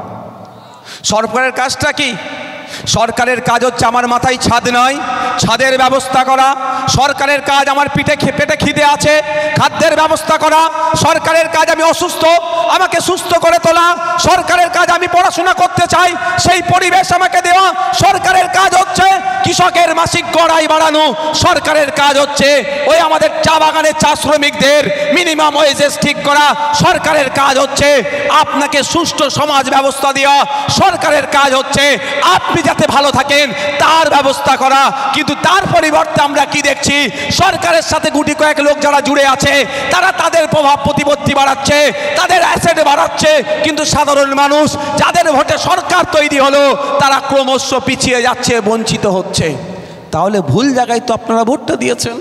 সরকারের কাজটা কি? সরকারের কাজ হচ্ছে আমার মাথায় ছাদ নয়, ছাদের ব্যবস্থা করা। সরকারের কাজ আমার পেটে খিদে আছে, খাদ্যের ব্যবস্থা করা। সরকারের কাজ আমি অসুস্থ, আমাকে সুস্থ করে তোলা। সরকারের কাজ আমি পড়াশোনা করতে চাই, সেই পরিবেশ আমাকে দেওয়া। সরকারের কাজ হচ্ছে কৃষকের মাসিক গড় আয় বাড়ানো। সরকারের কাজ হচ্ছে ওই আমাদের চা বাগানের চা শ্রমিকদের মিনিমাম ওয়েজেস ঠিক করা। সরকারের কাজ হচ্ছে আপনাকে সুষ্ঠু সমাজ ব্যবস্থা দেওয়া। সরকারের কাজ হচ্ছে আপনি যাতে ভালো থাকেন তার ব্যবস্থা করা। কিন্তু তার পরিবর্তে আমরা কি দেখছি? সরকারের সাথে গুটি কয়েক লোক যারা জুড়ে আছে তারা তাদের প্রভাব প্রতিপত্তি বাড়াচ্ছে, তাদের অ্যাসেট বাড়াচ্ছে, কিন্তু সাধারণ মানুষ যাদের ভোটে সরকার তৈরি হলো তারা ক্রমশ পিছিয়ে যাচ্ছে, বঞ্চিত হচ্ছে। তাহলে ভুল জায়গায় তো আপনারা ভোটটা দিয়েছেন।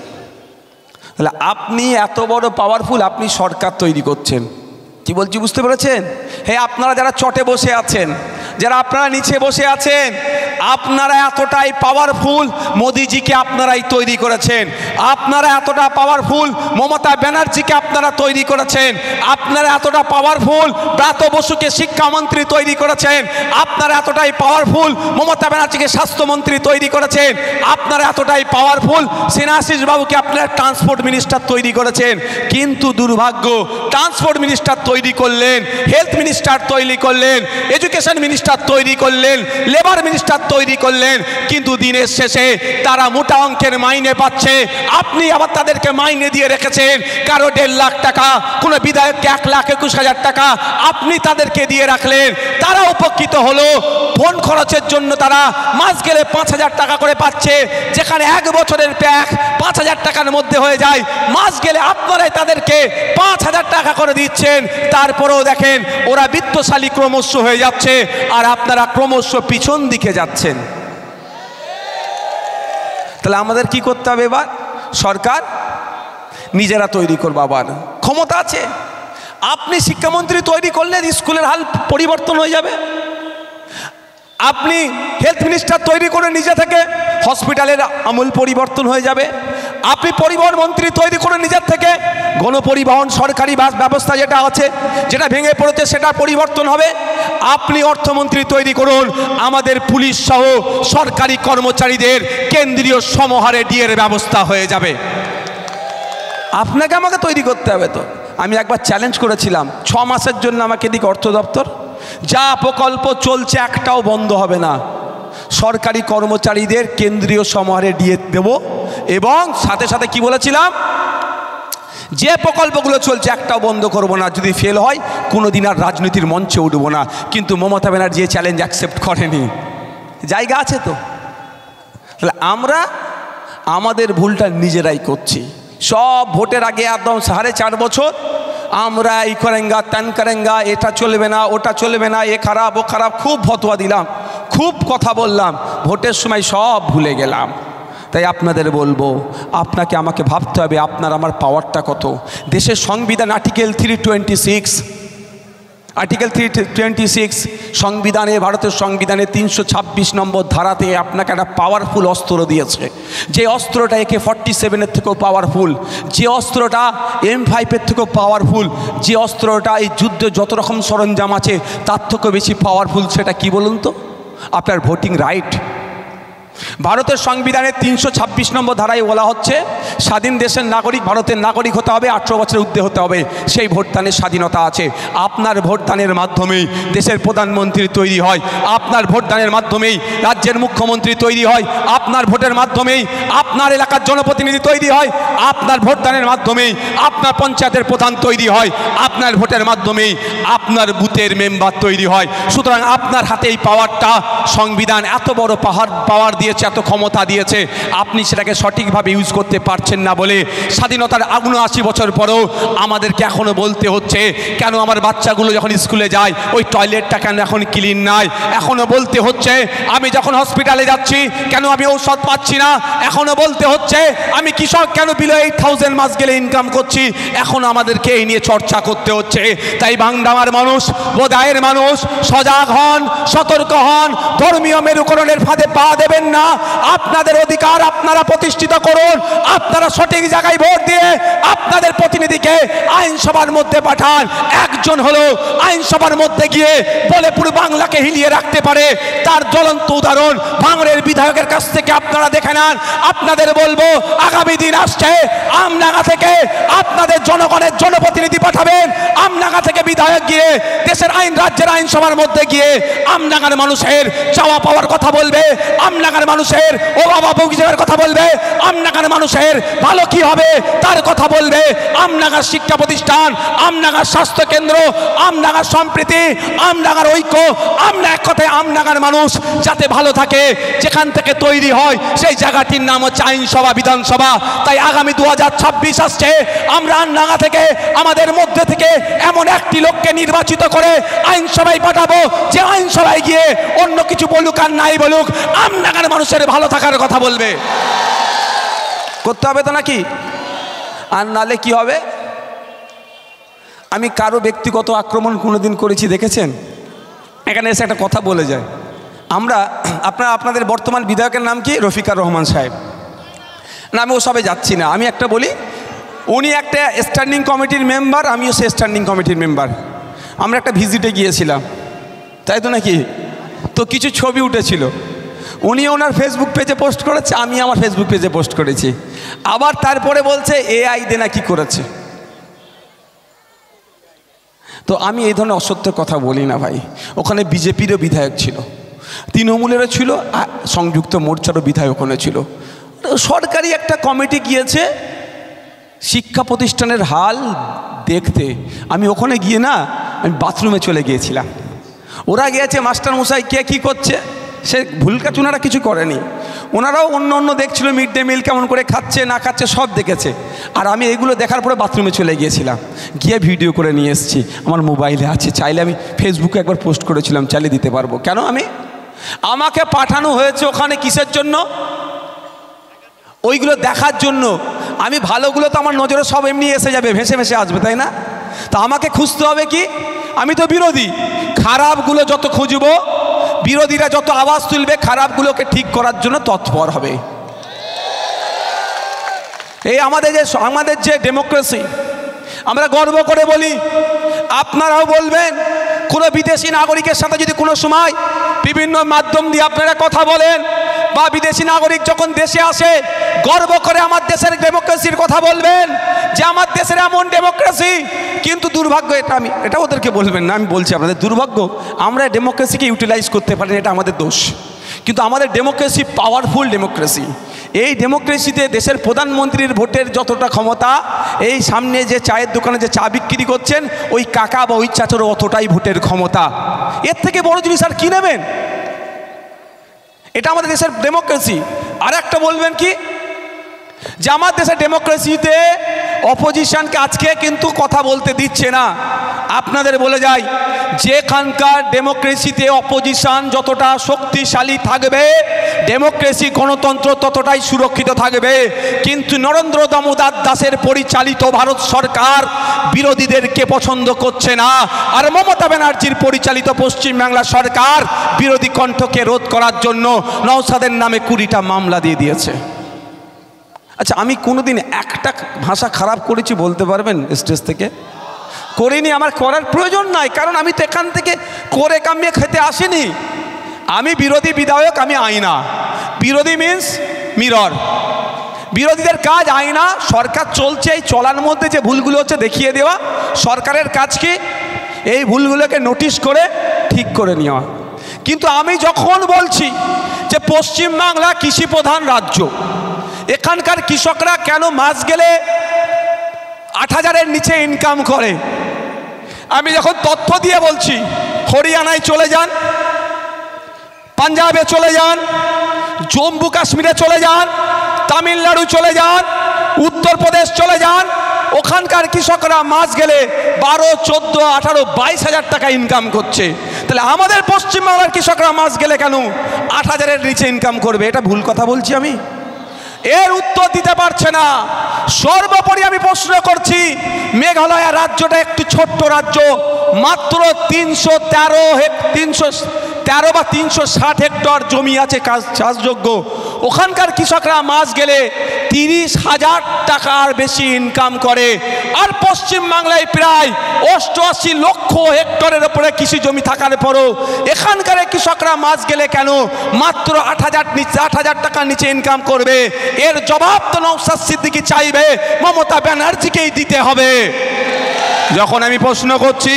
তাহলে আপনি এত বড় পাওয়ারফুল, আপনি সরকার তৈরি করছেন। কি বলছি বুঝতে পেরেছেন? হে আপনারা যারা চটে বসে আছেন, যারা আপনারা নিচে বসে আছেন, আপনারা এতটাই পাওয়ারফুল, মোদিজিকে আপনারাই তৈরি করেছেন। আপনারা এতটা পাওয়ারফুল, মমতা ব্যানার্জিকে আপনারা তৈরি করেছেন। আপনারা এতটা পাওয়ারফুল, ব্রাত্য বসুকে শিক্ষামন্ত্রী তৈরি করেছেন। আপনারা এতটাই পাওয়ারফুল, মমতা ব্যানার্জিকে স্বাস্থ্যমন্ত্রী তৈরি করেছেন। আপনারা এতটাই পাওয়ারফুল, স্নেহাশিস বাবুকে আপনারা ট্রান্সপোর্ট মিনিস্টার তৈরি করেছেন। কিন্তু দুর্ভাগ্য, ট্রান্সপোর্ট মিনিস্টার তৈরি করলেন, হেলথ মিনিস্টার তৈরি করলেন, এডুকেশন মিনিস্টার তৈরি করলেন, লেবার মিনিস্টার তৈরি করলেন, কিন্তু দিনের শেষে তারা মোটা অঙ্কের মাইনে পাচ্ছে। আপনি আবার তাদেরকে মাইনে দিয়ে রেখেছেন, কারো 1.5 লাখ টাকা, কোনো বিধায়ককে 1,21,000 টাকা আপনি তাদেরকে দিয়ে রাখলেন। তারা উপকৃত হলো, ফোন খরচের জন্য তারা মাস গেলে 5,000 টাকা করে পাচ্ছে, যেখানে 1 বছরের প্যাক 5,000 টাকার মধ্যে হয়ে যায়। মাস গেলে আপনারাই তাদেরকে 5,000 টাকা করে দিচ্ছেন। তারপরেও দেখেন ওরা বিত্তশালী ক্রমশ হয়ে যাচ্ছে, আর আপনারা ক্রমশ পিছন দিকে যাচ্ছেন। তাহলে আমাদের কি করতে হবে? এবার সরকার নিজেরা তৈরি করবে। আবার ক্ষমতা আছে, আপনি শিক্ষামন্ত্রী তৈরি করলে স্কুলের হাল পরিবর্তন হয়ে যাবে। আপনি হেলথ মিনিস্টার তৈরি করে নিজে থেকে হসপিটালের আমূল পরিবর্তন হয়ে যাবে। আপনি পরিবহন মন্ত্রী তৈরি করে নিজের থেকে গণপরিবহন সরকারি বাস ব্যবস্থা যেটা আছে, যেটা ভেঙে পড়েছে, সেটা পরিবর্তন হবে। আপনি অর্থমন্ত্রী তৈরি করুন, আমাদের পুলিশ সহ সরকারি কর্মচারীদের কেন্দ্রীয় সমহারে ডিএর ব্যবস্থা হয়ে যাবে। আপনাকে আমাকে তৈরি করতে হবে। তো আমি একবার চ্যালেঞ্জ করেছিলাম, 6 মাসের জন্য আমাকে দিক অর্থ দপ্তর, যা প্রকল্প চলছে একটাও বন্ধ হবে না। সরকারি কর্মচারীদের কেন্দ্রীয় সমহারে ডিএ দেব, এবং সাথে সাথে কি বলেছিলাম, যে প্রকল্পগুলো চলছে একটাও বন্ধ করব না। যদি ফেল হয় কোনোদিন আর রাজনীতির মঞ্চে উঠব না। কিন্তু মমতা ব্যানার্জি চ্যালেঞ্জ অ্যাকসেপ্ট করেনি। জায়গা আছে তো। তাহলে আমরা আমাদের ভুলটা নিজেরাই করছি। সব ভোটের আগে একদম 4.5 বছর আমরা এই করেঙ্গা ত্যান করেঙ্গা, এটা চলবে না, ওটা চলবে না, এ খারাপ ও খারাপ, খুব ফতোয়া দিলাম, খুব কথা বললাম, ভোটের সময় সব ভুলে গেলাম। তাই আপনাদের বলবো, আপনাকে আমাকে ভাবতে হবে আপনার আমার পাওয়ারটা কত। দেশের সংবিধান আর্টিকেল 326 সংবিধানে, ভারতের সংবিধানে 326 নম্বর ধারাতে আপনাকে একটা পাওয়ারফুল অস্ত্র দিয়েছে। যে অস্ত্রটা AK-47 থেকেও পাওয়ারফুল, যে অস্ত্রটা M5 থেকেও পাওয়ারফুল, যে অস্ত্রটা এই যুদ্ধে যত রকম সরঞ্জাম আছে তার থেকেও বেশি পাওয়ারফুল, সেটা কি বলুন তো? আপনার ভোটিং রাইট। ভারতের সংবিধানে 326 নম্বর ধারায় বলা হচ্ছে, স্বাধীন দেশের নাগরিক, ভারতের নাগরিক হতে হবে, 18 বছরের ঊর্ধ্বে হতে হবে, সেই ভোটদানের স্বাধীনতা আছে। আপনার ভোটদানের মাধ্যমেই দেশের প্রধানমন্ত্রী তৈরি হয়, আপনার ভোটদানের মাধ্যমেই রাজ্যের মুখ্যমন্ত্রী তৈরি হয়, আপনার ভোটের মাধ্যমেই আপনার এলাকার জনপ্রতিনিধি তৈরি হয়, আপনার ভোটদানের মাধ্যমেই আপনার পঞ্চায়েতের প্রধান তৈরি হয়, আপনার ভোটের মাধ্যমেই আপনার বুথের মেম্বার তৈরি হয়। সুতরাং আপনার হাতে এই পাওয়ারটা, সংবিধান এত বড় পাওয়ার দিয়েছে, এত ক্ষমতা দিয়েছে, আপনি সেটাকে সঠিকভাবে ইউজ করতে পারছেন না বলে স্বাধীনতার 79 বছর পরেও আমাদেরকে এখনো বলতে হচ্ছে, কেন আমার বাচ্চাগুলো যখন স্কুলে যায় ওই টয়লেটটা কেন এখন ক্লিন নাই। এখনো বলতে হচ্ছে, আমি যখন হসপিটালে যাচ্ছি কেন আমি ঔষধ পাচ্ছি না। এখনো বলতে হচ্ছে, আমি কৃষক কেন বিলো 8,000 মাস গেলে ইনকাম করছি। এখন আমাদেরকে এই নিয়ে চর্চা করতে হচ্ছে। তাই বাংলার মানুষ, বোদায়ের মানুষ, সজাগ হন, সতর্ক হন, ধর্মীয় মেরুকরণের ফাঁদে পা দেবেন না। আপনাদের অধিকার আপনারা প্রতিষ্ঠিত করুন। আপনারা সঠিক জায়গায় ভোট দিয়ে আপনাদের প্রতিনিধিকে আইনসভার মধ্যে পাঠান। একজন হলো আইনসভার মধ্যে গিয়ে বলে পুরো বাংলাকে হিলিয়ে রাখতে পারে, তার জ্বলন্ত উদাহরণ ভাঙড়ের বিধায়কের কাছ থেকে আপনারা দেখে নেন। আপনাদের বলবো, আগামী দিন আসছে, আমডাঙ্গা থেকে আপনাদের জনগণের জনপ্রতিনিধি পাঠাবেন। আমডাঙ্গা থেকে বিধায়ক গিয়ে দেশের আইন, রাজ্যের আইনসভার মধ্যে গিয়ে আমডাঙ্গার মানুষের চাওয়া পাওয়ার কথা বলবে, আমডাঙ্গার মানুষের অভাব অভিযোগের কথা বলবে, আমডাঙ্গার মানুষের ভালো কি হবে তার কথা বলবে। আমডাঙ্গার শিক্ষা প্রতিষ্ঠান, আমডাঙ্গার স্বাস্থ্য কেন্দ্র, আমডাঙ্গার সম্প্রীতি, আমডাঙ্গার ঐক্য, আমরা এক কথায় আমডাঙ্গার মানুষ যাতে ভালো থাকে, যেখান থেকে তৈরি হয় সেই জায়গাটির নাম হচ্ছে আইনসভা, বিধানসভা। তাই আগামী 2026 আসছে, আমরা আমডাঙ্গা থেকে, আমাদের মধ্যে থেকে এমন একটি লোককে নির্বাচিত করে আইনসভায় পাঠাবো, যে আইনসভায় গিয়ে অন্য কিছু বলুক আর নাই বলুক, আমডাঙ্গার মানুষের ভালো থাকার কথা বলবে। করতে হবে তো নাকি? আর নালে কি হবে? আমি কারো ব্যক্তিগত আক্রমণ কোনোদিন করেছি দেখেছেন? এখানে এসে একটা কথা বলে যায়। আপনাদের বর্তমান বিধায়কের নাম কি? রফিকার রহমান সাহেব। না, আমি ওসবে যাচ্ছি না। আমি একটা বলি, উনি একটা স্ট্যান্ডিং কমিটির মেম্বার, আমিও সে স্ট্যান্ডিং কমিটির মেম্বার। আমরা একটা ভিজিটে গিয়েছিলাম, তাই তো নাকি? তো কিছু ছবি উঠেছিল, উনি ওনার ফেসবুক পেজে পোস্ট করেছে, আমি আমার ফেসবুক পেজে পোস্ট করেছি। আবার তারপরে বলছে AI দিয়ে না কি করেছে। তো আমি এই ধরনের অসত্য কথা বলি না ভাই। ওখানে বিজেপিরও বিধায়ক ছিল, তৃণমূলেরও ছিল, সংযুক্ত মোর্চারও বিধায়ক ওখানে ছিল। সরকারি একটা কমিটি গিয়েছে শিক্ষা প্রতিষ্ঠানের হাল দেখতে। আমি ওখানে গিয়ে না, আমি বাথরুমে চলে গিয়েছিলাম। ওরা গিয়েছে মাস্টার মশাই কে কী করছে, সে ভুল কাজ ওনারা কিছু করেনি। ওনারাও অন্য দেখছিল, মিড ডে মিল কেমন করে খাচ্ছে না খাচ্ছে সব দেখেছে। আর আমি এগুলো দেখার পরে বাথরুমে চলে গিয়েছিলাম, গিয়ে ভিডিও করে নিয়ে এসেছি, আমার মোবাইলে আছে। চাইলে আমি ফেসবুকে একবার পোস্ট করেছিলাম, চালিয়ে দিতে পারবো। কেন? আমাকে পাঠানো হয়েছে ওখানে কিসের জন্য? ওইগুলো দেখার জন্য। আমি ভালোগুলো তো আমার নজরে সব এমনি এসে যাবে, ভেসে ভেসে আসবে, তাই না? তো আমাকে খুঁজতে হবে কি? আমি তো বিরোধী, খারাপগুলো যত খুঁজবো, বিরোধীরা যত আওয়াজ তুলবে, খারাপগুলোকে ঠিক করার জন্য তৎপর হবে। এই আমাদের যে ডেমোক্রেসি, আমরা গর্ব করে বলি, আপনারাও বলবেন। কোনো বিদেশি নাগরিকের সাথে যদি কোনো সময় বিভিন্ন মাধ্যম দিয়ে আপনারা কথা বলেন, বা বিদেশি নাগরিক যখন দেশে আসে গর্ব করে আমার দেশের ডেমোক্রেসির কথা বলবেন, যে আমার দেশের এমন ডেমোক্রেসি। কিন্তু দুর্ভাগ্য, এটা ওদেরকে বলবেন না, আমি বলছি আপনাদের দুর্ভাগ্য, আমরা ডেমোক্রেসিকে ইউটিলাইজ করতে পারি না, এটা আমাদের দোষ। কিন্তু আমাদের ডেমোক্রেসি পাওয়ারফুল ডেমোক্রেসি। এই ডেমোক্রেসিতে দেশের প্রধানমন্ত্রীর ভোটের যতটা ক্ষমতা, এই সামনে যে চায়ের দোকানে যে চা বিক্রি করছেন ওই কাকা বা ওই চাচারও অতটাই ভোটের ক্ষমতা। এর থেকে বড় জিনিস আর কি নেবেন? এটা আমাদের দেশের ডেমোক্রেসি। আর একটা বলবেন কি, যে আমার দেশের ডেমোক্রেসিতে অপোজিশনকে আজকে কিন্তু কথা বলতে দিচ্ছে না। আপনাদের বলে যাই, যেখানকার ডেমোক্রেসিতে অপোজিশন যতটা শক্তিশালী থাকবে, ডেমোক্রেসি গণতন্ত্র ততটাই সুরক্ষিত থাকবে। কিন্তু নরেন্দ্র দামোদর দাসের পরিচালিত ভারত সরকার বিরোধীদেরকে পছন্দ করছে না। আর মমতা ব্যানার্জির পরিচালিত পশ্চিমবাংলা সরকার বিরোধী কণ্ঠকে রোধ করার জন্য নওশাদের নামে 20টা মামলা দিয়ে দিয়েছে। আচ্ছা, আমি কোনোদিন একটা ভাষা খারাপ করেছি বলতে পারবেন স্টেজ থেকে? করিনি, আমার করার প্রয়োজন নাই, কারণ আমি তো এখান থেকে করে কামিয়ে খেতে আসিনি। আমি বিরোধী বিধায়ক, আমি আয়না। বিরোধী মিন্স মিরর। বিরোধীদের কাজ আয়না। সরকার চলছে, এই চলার মধ্যে যে ভুলগুলো হচ্ছে দেখিয়ে দেওয়া। সরকারের কাজ কি? এই ভুলগুলোকে নোটিশ করে ঠিক করে নেওয়া। কিন্তু আমি যখন বলছি যে পশ্চিমবাংলা কৃষি প্রধান রাজ্য, এখানকার কৃষকরা কেন মাস গেলে 8,000-এর নিচে ইনকাম করে, আমি যখন তথ্য দিয়ে বলছি, হরিয়ানায় চলে যান, পাঞ্জাবে চলে যান, জম্মু কাশ্মীরে চলে যান, তামিলনাড়ু চলে যান, উত্তরপ্রদেশ চলে যান, ওখানকার কৃষকরা মাস গেলে 12, 14, 18, 22,000 টাকা ইনকাম করছে। তাহলে আমাদের পশ্চিমবাংলার কৃষকরা মাস গেলে কেন 8,000-এর নিচে ইনকাম করবে? এটা ভুল কথা বলছি আমি? এর উত্তর দিতে পারছে না। সর্বোপরি আমি প্রশ্ন করছি, মেঘালয় রাজ্যটা একটি ছোট্ট রাজ্য, মাত্র 313 বা 360 হেক্টর জমি আছে চাষযোগ্য। ওখানকার কৃষকরা মাস গেলে 30,000 টাকার বেশি ইনকাম করে। আর পশ্চিমবাংলায় প্রায় 88 লক্ষ হেক্টরের ওপরে কৃষি জমি থাকার পরও এখানকার কৃষকরা মাস গেলে কেন মাত্র 8,000 টাকার নিচে ইনকাম করবে? এর জবাব তো নওশাদ সিদ্দিকী চাইবে, মমতা ব্যানার্জিকেই দিতে হবে। যখন আমি প্রশ্ন করছি,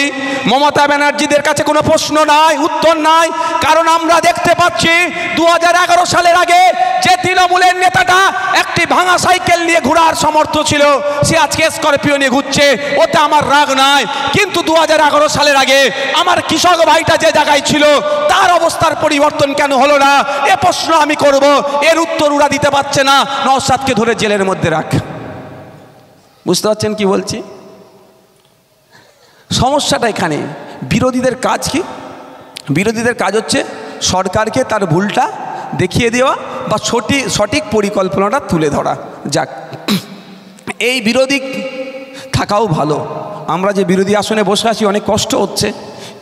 মমতা ব্যানার্জিদের কাছে কোনো প্রশ্ন নাই, উত্তর নাই। কারণ আমরা দেখতে পাচ্ছি 2011 সালের আগে যে তৃণমূলের নেতাটা একটি ভাঙা সাইকেল নিয়ে ঘোরার সমর্থ ছিল, সে আজকে স্করপিও নিয়ে ঘুরছে, ওতে আমার রাগ নাই। কিন্তু 2011 সালের আগে আমার কৃষক ভাইটা যে জায়গায় ছিল তার অবস্থার পরিবর্তন কেন হলো না? এ প্রশ্ন আমি করব। এর উত্তর ওরা দিতে পারছে না। নওশাদকে ধরে জেলের মধ্যে রাখ। বুঝতে পারছেন কি বলছি? সমস্যাটা এখানে। বিরোধীদের কাজ কি? বিরোধীদের কাজ হচ্ছে সরকারকে তার ভুলটা দেখিয়ে দেওয়া বা সঠিক পরিকল্পনাটা তুলে ধরা। যাক, এই বিরোধী থাকাও ভালো। আমরা যে বিরোধী আসনে বসে আছি অনেক কষ্ট হচ্ছে,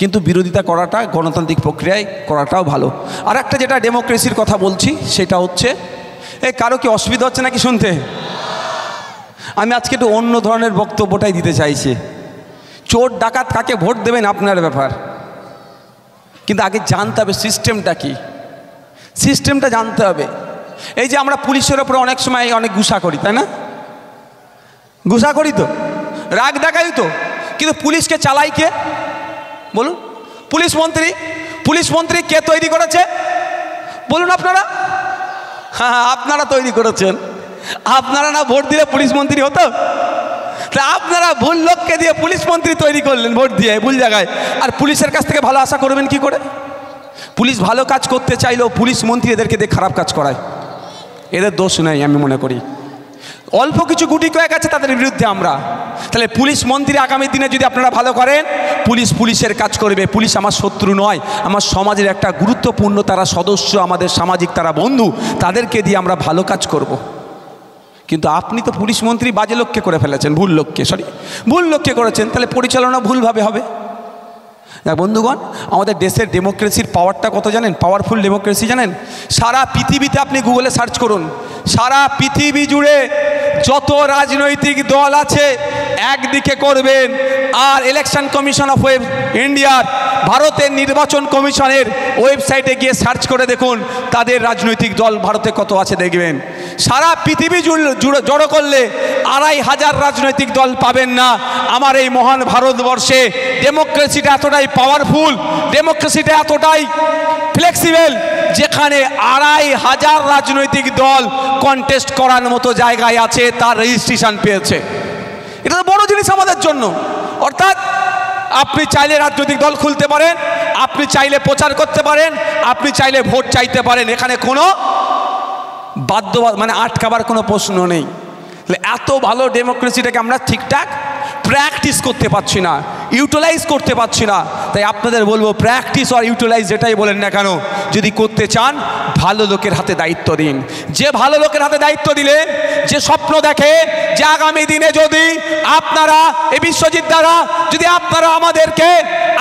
কিন্তু বিরোধিতা করাটা গণতান্ত্রিক প্রক্রিয়ায় করাটাও ভালো। আর একটা যেটা ডেমোক্রেসির কথা বলছি সেটা হচ্ছে, কারো কি অসুবিধা হচ্ছে নাকি শুনতে? আমি আজকে একটু অন্য ধরনের বক্তব্যটাই দিতে চাইছি। চোর ডাকাত কাকে ভোট দেবেন আপনার ব্যাপার, কিন্তু আগে জানতে হবে সিস্টেমটা কি, সিস্টেমটা জানতে হবে। এই যে আমরা পুলিশের ওপরে অনেক সময় অনেক গুসা করি, তাই না? গুসা করি তো, রাগ দেখাই তো, কিন্তু পুলিশকে চালাই কে বলুন? পুলিশ মন্ত্রী। পুলিশ মন্ত্রী কে তৈরি করেছে বলুন আপনারা? হ্যাঁ, আপনারা তৈরি করেছেন। আপনারা না ভোট দিলে পুলিশ মন্ত্রী হতো? তা আপনারা ভুল লোককে দিয়ে পুলিশ মন্ত্রী তৈরি করলেন ভোট দিয়ে, ভুল জায়গায়। আর পুলিশের কাছ থেকে ভালো আশা করবেন কি করে? পুলিশ ভালো কাজ করতে চাইলেও পুলিশ মন্ত্রী এদেরকে দিয়ে খারাপ কাজ করায়। এদের দোষ নেই আমি মনে করি। অল্প কিছু গুটি কয়েক আছে তাদের বিরুদ্ধে আমরা। তাহলে পুলিশ মন্ত্রী আগামী দিনে যদি আপনারা ভালো করেন, পুলিশের কাজ করবে। পুলিশ আমার শত্রু নয়, আমার সমাজের একটা গুরুত্বপূর্ণ তারা সদস্য, আমাদের সামাজিক তারা বন্ধু, তাদেরকে দিয়ে আমরা ভালো কাজ করব। কিন্তু আপনি তো পুলিশ মন্ত্রী বাজে লোককে করে ফেলেছেন, ভুল লোককে করেছেন, তাহলে পরিচালনা ভুলভাবে হবে। বন্ধুগণ, আমাদের দেশের ডেমোক্রেসির পাওয়ারটা কত জানেন? পাওয়ারফুল ডেমোক্রেসি জানেন? সারা পৃথিবীতে আপনি গুগলে সার্চ করুন, সারা পৃথিবী জুড়ে যত রাজনৈতিক দল আছে একদিকে করবেন, আর ইলেকশন কমিশন অফ ইন্ডিয়ার, ভারতের নির্বাচন কমিশনের ওয়েবসাইটে গিয়ে সার্চ করে দেখুন তাদের রাজনৈতিক দল ভারতে কত আছে দেখবেন। সারা পৃথিবী জড়ো করলে 2500 রাজনৈতিক দল পাবেন না। আমার এই মহান ভারতবর্ষে ডেমোক্রেসিটা এতটাই পাওয়ারফুল, ডেমোক্রেসিটা এতটাই ফ্লেক্সিবল, যেখানে 2500 রাজনৈতিক দল কন্টেস্ট করার মতো জায়গায় আছে, তার রেজিস্ট্রেশন পেয়েছে। এটা তো বড় জিনিস আমাদের জন্য। অর্থাৎ আপনি চাইলে রাজনৈতিক দল খুলতে পারেন, আপনি চাইলে প্রচার করতে পারেন, আপনি চাইলে ভোট চাইতে পারেন, এখানে কোনো আটকাবার কোনো প্রশ্ন নেই। এত ভালো ডেমোক্রেসিটাকে আমরা ঠিকঠাক প্র্যাকটিস করতে পারছি না, ইউটিলাইজ করতে পারছি না। তাই আপনাদের বলবো, প্র্যাকটিস আর ইউটিলাইজ যেটাই বলেন না কেন, যদি করতে চান ভালো লোকের হাতে দায়িত্ব দিন। যে ভালো লোকের হাতে দায়িত্ব দিলে, যে স্বপ্ন দেখে যে আগামী দিনে যদি আপনারা এই বিশ্বজিৎ দ্বারা যদি আপনারা আমাদেরকে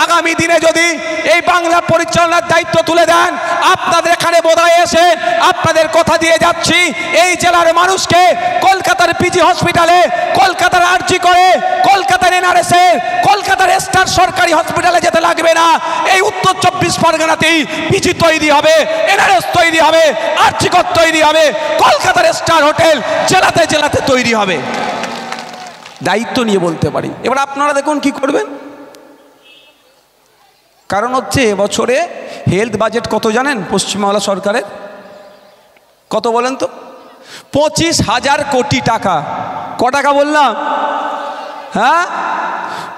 আগামী দিনে যদি এই বাংলা পরিচালনার দায়িত্ব তুলে দেন, আপনাদের এখানে বোধহয় এসে আপনাদের কথা দিয়ে যাচ্ছি, এই জেলার মানুষকে কলকাতার পিজি হসপিটালে, কলকাতার আরজি করে, কলকাতার এনআরএসে, কলকাতার স্টার সরকারি হসপিটালে যেতে লাগবে না। এই উত্তর 24 পরগনাতেই পিজি তৈরি হবে, এনআরএস তৈরি হবে, আরজিকর তৈরি হবে, কলকাতার স্টার হোটেল জেলাতে জেলাতে তৈরি হবে। দায়িত্ব নিয়ে বলতে পারি। এবার আপনারা দেখুন কি করবেন। কারণ হচ্ছে এবছরে হেলথ বাজেট কত জানেন? পশ্চিমবাংলা সরকারের কত বলেন তো? 25,000 কোটি টাকা। ক টাকা বললাম? হ্যাঁ,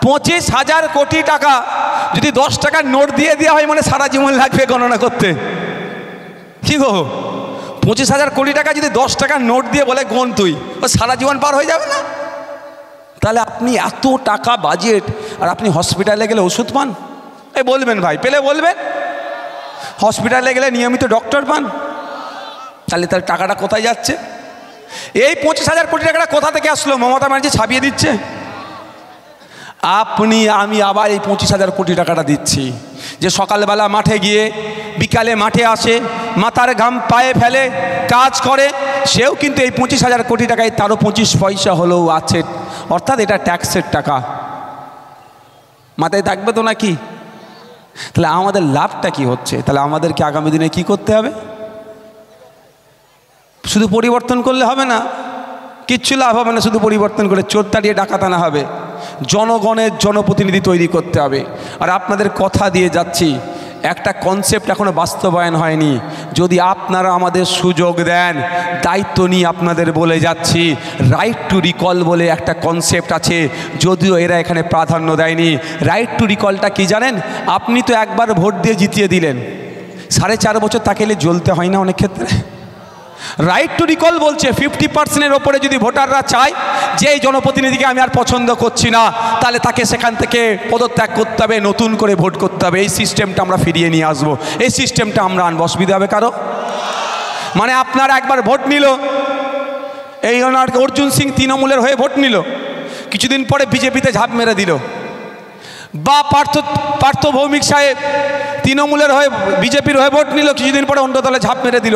25,000 কোটি টাকা। যদি 10 টাকার নোট দিয়ে দেওয়া হয়, মানে সারা জীবন লাগবে গণনা করতে। কি গো, 25,000 কোটি টাকা যদি 10 টাকার নোট দিয়ে বলে গোন তুই, ও সারা জীবন পার হয়ে যাবে না? তাহলে আপনি এত টাকা বাজেট, আর আপনি হসপিটালে গেলে ওষুধ পান? এই বলবেন ভাই, পেলে বলবেন। হসপিটালে গেলে নিয়মিত ডক্টর পান? তাহলে তার টাকাটা কোথায় যাচ্ছে? এই 25,000 কোটি টাকাটা কোথা থেকে আসলো? মমতা ব্যানার্জি ছাপিয়ে দিচ্ছে। আপনি আমি আবার এই 25,000 কোটি টাকাটা দিচ্ছি, যে সকালবেলা মাঠে গিয়ে বিকালে মাঠে আসে, মাথার ঘাম পায়ে ফেলে, কাজ করে, সেও কিন্তু এই 25,000 কোটি টাকায় তারও 25 পয়সা হলেও আছে। অর্থাৎ এটা ট্যাক্সের টাকা। মাথায় থাকবে তো নাকি? তাহলে আমাদের লাভটা কি হচ্ছে? তাহলে আমাদেরকে আগামী দিনে কি করতে হবে? শুধু পরিবর্তন করলে হবে না, কিচ্ছু লাভ হবে না শুধু পরিবর্তন করে। চোর তাড়িয়ে ডাকাত আনা হবে। জনগণের জনপ্রতিনিধি তৈরি করতে হবে। আর আপনাদের কথা দিয়ে যাচ্ছি, একটা কনসেপ্ট এখনো বাস্তবায়ন হয়নি। যদি আপনারা আমাদের সুযোগ দেন, দায়িত্ব নিয়ে আপনাদের বলে যাচ্ছি, রাইট টু রিকল বলে একটা কনসেপ্ট আছে, যদিও এরা এখানে প্রাধান্য দেয়নি। রাইট টু রিকলটা কি জানেন? আপনি তো একবার ভোট দিয়ে জিতিয়ে দিলেন, 4.5 বছর তাকে জ্বলতে হয় না অনেক ক্ষেত্রে? রাইট টু রিকল বলছে 50%-এর ওপরে যদি ভোটাররা চায় যে এই জনপ্রতিনিধিকে আমি আর পছন্দ করছি না, তাহলে তাকে সেখান থেকে পদত্যাগ করতে হবে, নতুন করে ভোট করতে হবে। এই সিস্টেমটা আমরা ফিরিয়ে নিয়ে আসবো। এই সিস্টেমটা আমরা আনবো। অসুবিধা হবে কারো? মানে আপনার একবার ভোট নিল, এই ওনার অর্জুন সিং তৃণমূলের হয়ে ভোট নিল, কিছুদিন পরে বিজেপিতে ঝাঁপ মেরে দিল। বা পার্থ ভৌমিক সাহেব তৃণমূলের হয়ে বিজেপির হয়ে ভোট নিল, কিছুদিন পরে অন্য দলে ঝাঁপ মেরে দিল,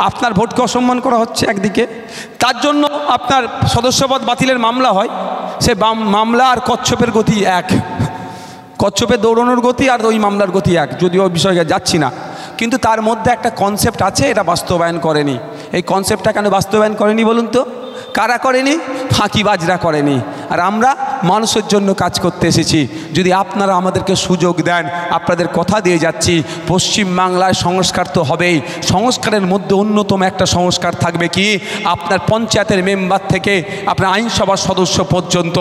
আপনার ভোটকে অসম্মান করা হচ্ছে একদিকে। তার জন্য আপনার সদস্যপদ বাতিলের মামলা হয়, সে মামলা আর কচ্ছপের গতি এক, কচ্ছপের দৌড়ানোর গতি আর ওই মামলার গতি এক, যদিও ওই বিষয়ে যাচ্ছি না। কিন্তু তার মধ্যে একটা কনসেপ্ট আছে, এটা বাস্তবায়ন করেনি। এই কনসেপ্টটা কেন বাস্তবায়ন করেনি বলুন তো? কারা করেনি? ফাঁকিবাজরা করেনি। আর আমরা মানুষের জন্য কাজ করতে এসেছি। যদি আপনারা আমাদেরকে সুযোগ দেন, আপনাদের কথা দিয়ে যাচ্ছি, পশ্চিমবাংলায় সংস্কার তো হবেই। সংস্কারের মধ্যে অন্যতম একটা সংস্কার থাকবে কি, আপনার পঞ্চায়েতের মেম্বার থেকে আপনার আইনসভার সদস্য পর্যন্ত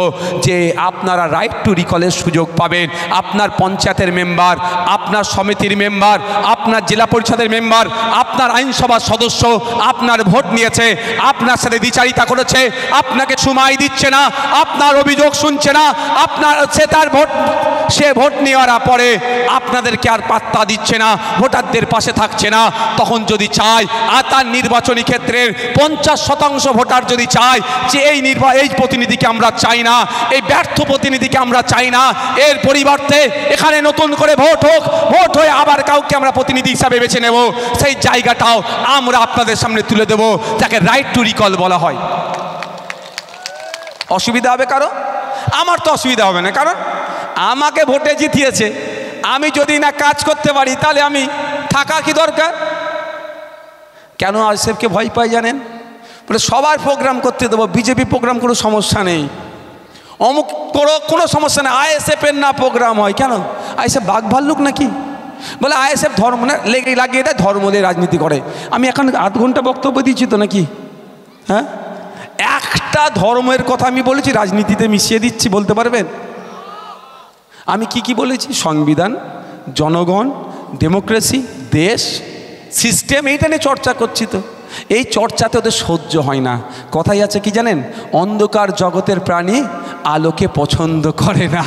যে আপনারা রাইট টু রিকলের সুযোগ পাবেন। আপনার পঞ্চায়েতের মেম্বার, আপনার সমিতির মেম্বার, আপনার জেলা পরিষদের মেম্বার, আপনার আইনসভার সদস্য আপনার ভোট নিয়েছে, আপনার সাথে দ্বিচারিতা করেছে, আপনাকে সময় দিচ্ছে না, আপনার অভিযোগ শুনছে না, আপনার সে ভোট নেওয়ার পরে আপনাদেরকে আর পাত্তা দিচ্ছে না, ভোটারদের পাশে থাকছে না। তখন যদি চায়, আর তার নির্বাচনী ক্ষেত্রের 50% ভোটার যদি চায় যে এই প্রতিনিধিকে আমরা চাই না, এই ব্যর্থ প্রতিনিধিকে আমরা চাই না, এর পরিবর্তে এখানে নতুন করে ভোট হয়ে আবার কাউকে আমরা প্রতিনিধি হিসাবে বেছে নেব, সেই জায়গাটাও আমরা আপনাদের সামনে তুলে দেব, যাকে রাইট টু রিকল বলা হয়। অসুবিধা হবে কারো? আমার তো অসুবিধা হবে না, কারণ আমাকে ভোটে জিতিয়েছে। আমি যদি না কাজ করতে পারি তাহলে আমি থাকা কি দরকার? কেন আইএসএফকে ভয় পাই জানেন? বলে সবার প্রোগ্রাম করতে দেবো, বিজেপি প্রোগ্রাম কোনো সমস্যা নেই, অমুক কোনো সমস্যা নেই, আইএসএফের না প্রোগ্রাম হয়। কেন? আইএসএফ বাঘ ভাল্লুক নাকি? বলে আইএসএফ ধর্ম না লাগিয়ে দেয়, ধর্ম দিয়ে রাজনীতি করে। আমি এখন আধ ঘন্টা বক্তব্য দিচ্ছি তো নাকি? হ্যাঁ, একটা ধর্মের কথা আমি বলেছি রাজনীতিতে মিশিয়ে দিচ্ছি, বলতে পারবেন? আমি কি বলেছি? সংবিধান, জনগণ, ডেমোক্রেসি, দেশ, সিস্টেম, এইটা নিয়ে চর্চা করছি। তো এই চর্চাতে ওদের সহ্য হয় না। কথাই আছে কি জানেন? অন্ধকার জগতের প্রাণী আলোকে পছন্দ করে না।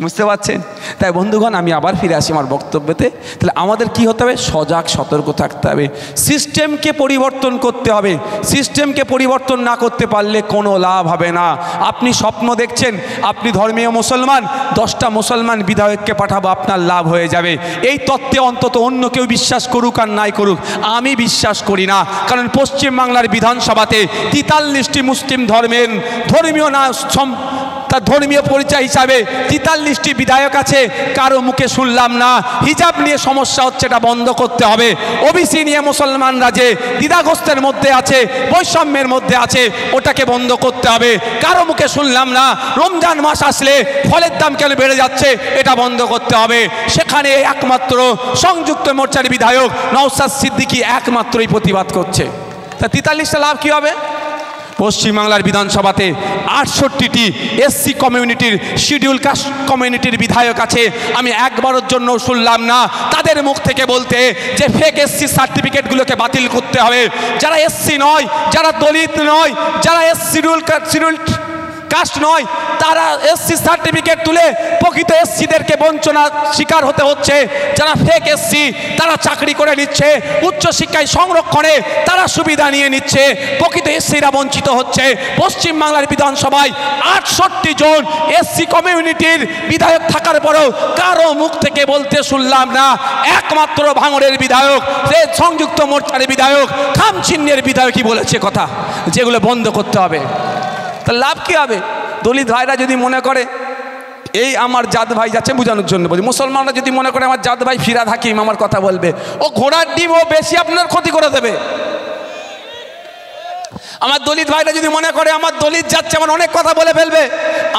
বুঝতে পারছেন? তাই বন্ধুগণ, আমি আবার ফিরে আসি আমার বক্তব্যতে। তাহলে আমাদের কি হতে হবে? সজাগ সতর্ক থাকতে হবে, সিস্টেমকে পরিবর্তন করতে হবে। সিস্টেমকে পরিবর্তন না করতে পারলে কোনো লাভ হবে না। আপনি স্বপ্ন দেখছেন আপনি ধর্মীয় মুসলমান, 10টা মুসলমান বিধায়ককে পাঠাবো, আপনার লাভ হয়ে যাবে। এই তত্ত্বে অন্তত অন্য কেউ বিশ্বাস করুক আর নাই করুক, আমি বিশ্বাস করি না। কারণ পশ্চিমবাংলার বিধানসভাতে 43টি মুসলিম ধর্মীয় না তার ধর্মীয় পরিচয় হিসাবে 43টি বিধায়ক আছে, কারো মুখে শুনলাম না হিজাব নিয়ে সমস্যা হচ্ছে, এটা বন্ধ করতে হবে। ওবিসি নিয়ে মুসলমানরা যে দ্বিধাগ্রস্তের মধ্যে আছে, বৈষম্যের মধ্যে আছে, ওটাকে বন্ধ করতে হবে। কারো মুখে শুনলাম না রমজান মাস আসলে ফলের দাম কেন বেড়ে যাচ্ছে, এটা বন্ধ করতে হবে। সেখানে একমাত্র সংযুক্ত মোর্চার বিধায়ক নওশাদ সিদ্দিকী একমাত্রই প্রতিবাদ করছে। তা 43টা লাভ কী হবে? পশ্চিমবাংলার বিধানসভাতে 68টি এসসি কমিউনিটির, শিডিউল কাস্ট কমিউনিটির বিধায়ক আছে, আমি একবারের জন্য শুনলাম না তাদের মুখ থেকে বলতে যে ফেক এসসি সার্টিফিকেটগুলোকে বাতিল করতে হবে। যারা এসসি নয়, যারা দলিত নয়, যারা শিডিউল কাস্ট নয়, তারা এসসি সার্টিফিকেট তুলে প্রকৃত এসসিদেরকে বঞ্চনার শিকার হতে হচ্ছে। যারা ফেক এসসি তারা চাকরি করে নিচ্ছে, উচ্চশিক্ষায় সংরক্ষণে তারা সুবিধা নিয়ে নিচ্ছে, প্রকৃত এসসিরা বঞ্চিত হচ্ছে। পশ্চিমবাংলার বিধানসভায় 68 জন এসসি কমিউনিটির বিধায়ক থাকার পরেও কারো মুখ থেকে বলতে শুনলাম না, একমাত্র ভাঙড়ের বিধায়ক, সংযুক্ত মোর্চার বিধায়ক, খামচিহ্নের বিধায়কই বলেছে কথা, যেগুলো বন্ধ করতে হবে। তা লাভ কী হবে? দলিত ভাইরা যদি মনে করে এই আমার জাত ভাই যাচ্ছে, বোঝানোর জন্য বলি, মুসলমানরা যদি মনে করে আমার জাত ভাই ফিরাদ হাকিম আমার কথা বলবে, ও ঘোড়ার ডিম, ও বেশি আপনার ক্ষতি করে দেবে। আমার দলিত ভাইরা যদি মনে করে আমার দলিত যাচ্ছে, আমার অনেক কথা বলে ফেলবে।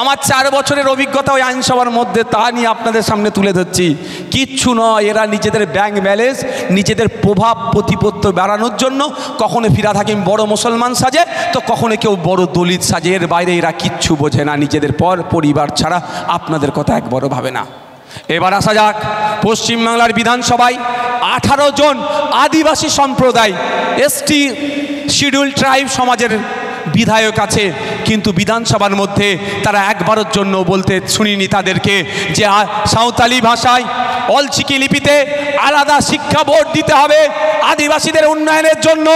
আমার 4 বছরের অভিজ্ঞতা ওই আইনসভার মধ্যে, তা নিয়ে আপনাদের সামনে তুলে ধরছি। কিচ্ছু নয়, এরা নিজেদের ব্যাংক ব্যালেন্স, নিজেদের প্রভাব প্রতিপত্তি বাড়ানোর জন্য কখনো ফিরাদ হাকিম বড় মুসলমান সাজে, তো কখনো কেউ বড় দলিত সাজে। এর বাইরে এরা কিচ্ছু বোঝে না, নিজেদের পরিবার ছাড়া আপনাদের কথা একবারও ভাবে না। এবার আসা যাক, পশ্চিমবাংলার বিধানসভায় 18 জন আদিবাসী সম্প্রদায়, এসটি শিডিউল ট্রাইব সমাজের বিধায়ক আছে, কিন্তু বিধানসভার মধ্যে তারা একবারের জন্য বলতে শুনিনি তাদেরকে যে সাঁওতালি ভাষায় অলচিকি লিপিতে আলাদা শিক্ষা বোর্ড দিতে হবে, আদিবাসীদের উন্নয়নের জন্য,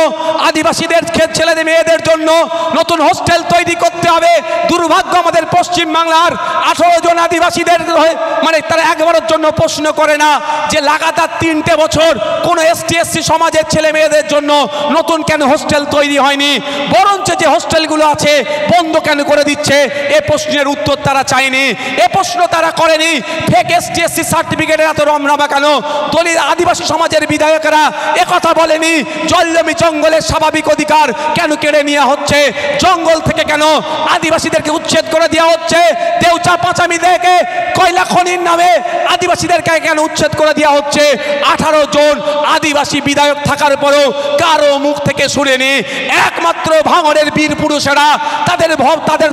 আদিবাসীদের ছেলেদের মেয়েদের জন্য নতুন হোস্টেল তৈরি করতে হবে। দুর্ভাগ্য আমাদের পশ্চিমবাংলার 18 জন আদিবাসীদের মানে তারা একবারের জন্য প্রশ্ন করে না যে লাগাতার 3টে বছর কোন এসটি এসসি সমাজের ছেলে মেয়েদের জন্য নতুন কেন হোস্টেল তৈরি হয়নি, বরঞ্চ যে হোস্টেলগুলো আছে বন্ধ কেন করে দিচ্ছে। এ প্রশ্নের উত্তর তারা চায়নি, এ প্রশ্ন তারা করেনি। ফেক এসটি এসসি সার্টিফিকেটের এত রমনামা কেন? দলিত আদিবাসী সমাজের বিধায়কেরা একথা বলেনি জলজমি জঙ্গলের স্বাভাবিক অধিকার কেন কেড়ে নেওয়া হচ্ছে, জঙ্গল থেকে কেন আদিবাসীদেরকে উচ্ছেদ করে দেওয়া হচ্ছে, দেউচা পাঁচামি দেখে কয়লা খনির নামে আদিবাসীদেরকে কেন উচ্ছেদ করে দেওয়া হচ্ছে। 18 জন আদিবাসী বিধায়ক থাকার পরেও কারো মুখ থেকে শুনেনি। একমাত্র ভাঙড়ের বীর পুরুষেরা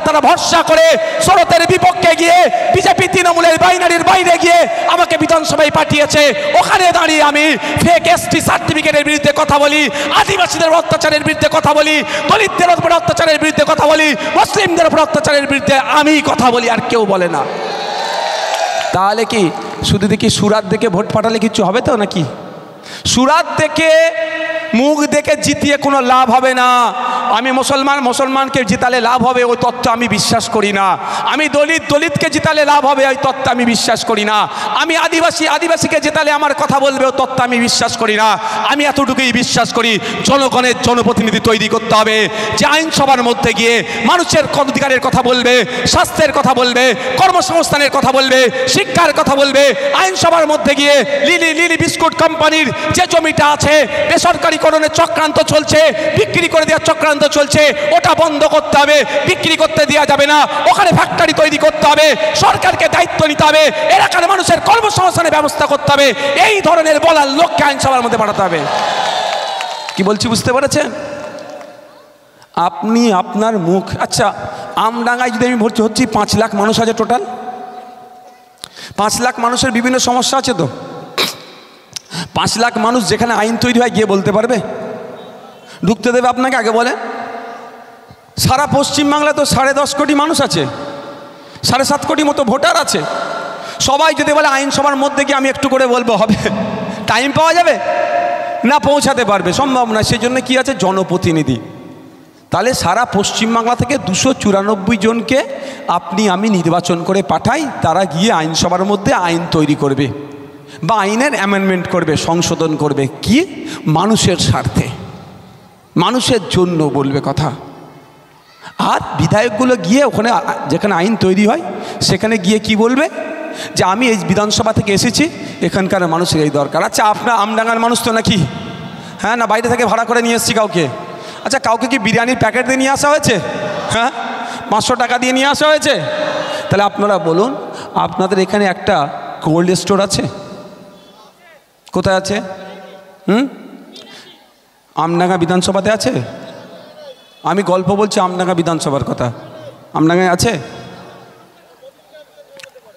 তারা ভরসা করে শরতের বিপক্ষে গিয়ে বিজেপি তৃণমূলের বাইনারির বাইরে গিয়ে আমাকে বিধানসভায় পাঠিয়েছে। ওখানে দাঁড়িয়ে আমি ফেক এসটি সার্টিফিকেটের বিরুদ্ধে কথা বলি, আদিবাসীদের অত্যাচারের বিরুদ্ধে কথা বলি, দলিতদের উপর অত্যাচারের বিরুদ্ধে কথা বলি, মুসলিমদের উপর অত্যাচারের বিরুদ্ধে আমি কথা বলি, আর কেউ বলে না। তাহলে কি শুধু দেখি সুরাত দেখে ভোট পাঠালে কিছু হবে তো নাকি? সুরাত দেখে মুখ দেখে জিতিয়ে কোনো লাভ হবে না। আমি মুসলমানকে জিতালে লাভ হবে ওই তত্ত্ব আমি বিশ্বাস করি না। আমি দলিতকে জিতালে লাভ হবে ওই তত্ত্ব আমি বিশ্বাস করি না। আমি আদিবাসীকে জিতালে আমার কথা বলবে ওই তত্ত্ব আমি বিশ্বাস করি না। আমি এতটুকুই বিশ্বাস করি জনগণের জনপ্রতিনিধি তৈরি করতে হবে, যে আইনসভার মধ্যে গিয়ে মানুষের অধিকারের কথা বলবে, স্বাস্থ্যের কথা বলবে, কর্মসংস্থানের কথা বলবে, শিক্ষার কথা বলবে। আইনসভার মধ্যে গিয়ে লিলি বিস্কুট কোম্পানির যে জমিটা আছে বেসরকারিকরণের চক্রান্ত চলছে, বিক্রি করে দেওয়ার চক্রান্ত চলছে, ওটা বন্ধ করতে হবে, বিক্রি করতে দেওয়া যাবে না। ওখানে ফ্যাক্টরি তৈরি করতে হবে, সরকারকে দায়িত্ব নিতে হবে, এলাকার মানুষের কর্মসংস্থানের ব্যবস্থা করতে হবে। এই ধরনের বলার লোককে আইনসভার মধ্যে পাঠাতে হবে। কি বলছি বুঝতে পেরেছেন? আপনি আপনার মুখ, আচ্ছা আমডাঙ্গায় যদি আমি ভর্তি হচ্ছি 5 লাখ মানুষ আছে টোটাল, 5 লাখ মানুষের বিভিন্ন সমস্যা আছে তো 5 লাখ মানুষ যেখানে আইন তৈরি হয় গিয়ে বলতে পারবে? ঢুকতে দেবে আপনাকে? আগে বলে। সারা পশ্চিমবাংলায় তো 10.5 কোটি মানুষ আছে, 7.5 কোটি মতো ভোটার আছে। সবাই যদি বলে আইনসভার মধ্যে গিয়ে আমি একটু করে বলবো, হবে? টাইম পাওয়া যাবে না? পৌঁছাতে পারবে? সম্ভব না। সেই জন্য কি আছে? জনপ্রতিনিধি। তাহলে সারা পশ্চিমবাংলা থেকে 294 জনকে আপনি আমি নির্বাচন করে পাঠাই, তারা গিয়ে আইনসভার মধ্যে আইন তৈরি করবে বা আইনের অ্যামেন্ডমেন্ট করবে, সংশোধন করবে। কি? মানুষের স্বার্থে, মানুষের জন্য বলবে কথা। আর বিধায়কগুলো গিয়ে ওখানে যেখানে আইন তৈরি হয় সেখানে গিয়ে কি বলবে? যে আমি এই বিধানসভা থেকে এসেছি, এখানকার মানুষের এই দরকার। আচ্ছা আপনার আমডাঙ্গার মানুষ তো নাকি? হ্যাঁ, না বাইরে থেকে ভাড়া করে নিয়ে এসেছি কাউকে? আচ্ছা কাউকে কি বিরিয়ানির প্যাকেট দিয়ে নিয়ে আসা হয়েছে? হ্যাঁ, 500 টাকা দিয়ে নিয়ে আসা হয়েছে? তাহলে আপনারা বলুন, আপনাদের এখানে একটা কোল্ড স্টোর আছে? কোথায় আছে? আমডাঙ্গা বিধানসভাতে আছে? আমি গল্প বলছি আমডাঙ্গা বিধানসভার কথা। আমডাঙ্গায় আছে?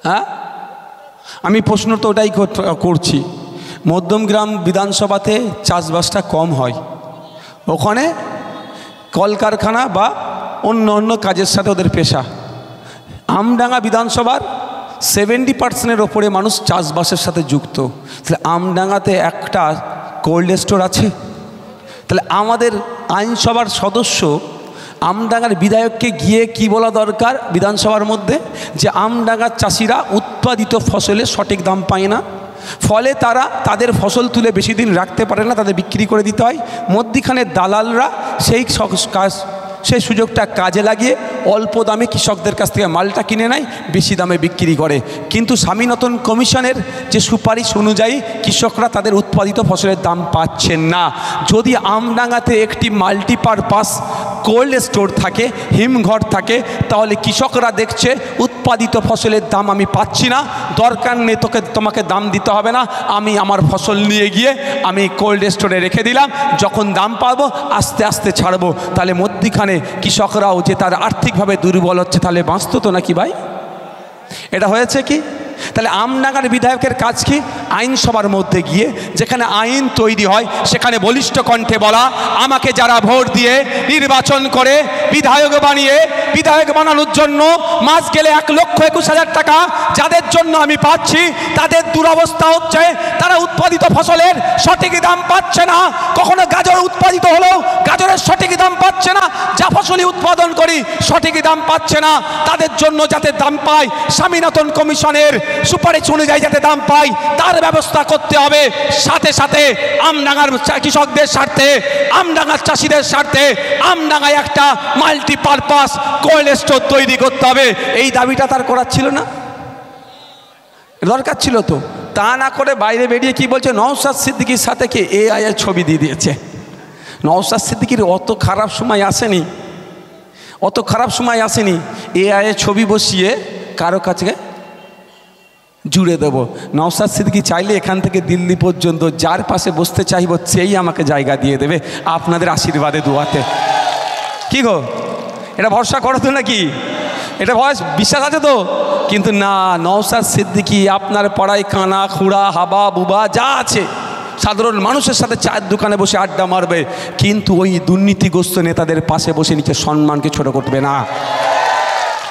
হ্যাঁ, আমি প্রশ্ন তো ওটাই করছি। মধ্যমগ্রাম বিধানসভাতে চাষবাসটা কম হয়, ওখানে কলকারখানা বা অন্য কাজের সাথে ওদের পেশা। আমডাঙ্গা বিধানসভার 70% ওপরে মানুষ চাষবাসের সাথে যুক্ত। তাহলে আমডাঙ্গাতে একটা কোল্ড স্টোর আছে? তাহলে আমাদের আইনসভার সদস্য আমডাঙ্গার বিধায়ককে গিয়ে কি বলা দরকার বিধানসভার মধ্যে? যে আমডাঙ্গার চাষিরা উৎপাদিত ফসলের সঠিক দাম পায় না, ফলে তারা তাদের ফসল তুলে বেশি দিন রাখতে পারে না, তাদের বিক্রি করে দিতে হয়। মধ্যিখানে দালালরা সেই সুযোগটা কাজে লাগিয়ে অল্প দামে কৃষকদের কাছ থেকে মালটা কিনে নেয়, বেশি দামে বিক্রি করে। কিন্তু স্বামীনাথন কমিশনের যে সুপারিশ অনুযায়ী কৃষকরা তাদের উৎপাদিত ফসলের দাম পাচ্ছেন না। যদি আমডাঙ্গাতে একটি মাল্টিপারপাস কোল্ড স্টোর থাকে, হিমঘর থাকে, তাহলে কৃষকরা দেখছে উৎপাদিত ফসলের দাম আমি পাচ্ছি না, দরকার নেই তোমাকে দাম দিতে হবে না, আমি আমার ফসল নিয়ে গিয়ে আমি কোল্ড স্টোরে রেখে দিলাম, যখন দাম পাবো আস্তে আস্তে ছাড়বো। তাহলে মধ্যিখানে কৃষকরাও যে তার আর্থিকভাবে দুর্বল হচ্ছে, তাহলে বাঁচত তো নাকি ভাই? এটা হয়েছে কি? তাহলে আমডাঙ্গার বিধায়কের কাজ কি? আইনসভার মধ্যে গিয়ে যেখানে আইন তৈরি হয় সেখানে বলিষ্ঠ কণ্ঠে বলা, আমাকে যারা ভোট দিয়ে নির্বাচন করে বিধায়ক বানানোর জন্য মাস গেলে 1,21,000 টাকা যাদের জন্য আমি পাচ্ছি, তাদের দুরবস্থা হচ্ছে, তারা উৎপাদিত ফসলের সঠিক দাম পাচ্ছে না। কখনো গাজর উৎপাদিত হলেও গাজরের সঠিক দাম পাচ্ছে না, যা ফসলি উৎপাদন করি সঠিক দাম পাচ্ছে না। তাদের জন্য যাতে দাম পায়, স্বামীনাথন কমিশনের সুপারিশ অনুযায়ী যাতে দাম পায় তার ব্যবস্থা করতে হবে। সাথে সাথে আমডাঙ্গার কৃষকদের স্বার্থে, আমডাঙ্গার চাষিদের স্বার্থে আমডাঙ্গায় একটা মাল্টিপারপাস কোল্ড স্টোর তৈরি করতে হবে। এই দাবিটা তার করার ছিল না? দরকার ছিল তো। তা না করে বাইরে বেরিয়ে কি বলছে, নওশাদ সিদ্দিকীর সাথে কি AI এর ছবি দিয়ে দিয়েছে। নওশাদ সিদ্দিকীর অত খারাপ সময় আসেনি, অত খারাপ সময় আসেনি। AI এর ছবি বসিয়ে কারো কাছে জুড়ে দেব। নওশাদ সিদ্দিকী চাইলে এখান থেকে দিল্লি পর্যন্ত যার পাশে বসতে চাইব সেই আমাকে জায়গা দিয়ে দেবে আপনাদের আশীর্বাদে, দুয়াতে। কি গো, এটা ভরসা করো তো নাকি? এটা বিশ্বাস আছে তো? কিন্তু না, নওশাদ সিদ্দিকী আপনার পাড়ায় কানা খুঁড়া হাবা বুবা যা আছে সাধারণ মানুষের সাথে চায়ের দোকানে বসে আড্ডা মারবে, কিন্তু ওই দুর্নীতিগ্রস্ত নেতাদের পাশে বসে নিচে সম্মানকে ছোট করবে না।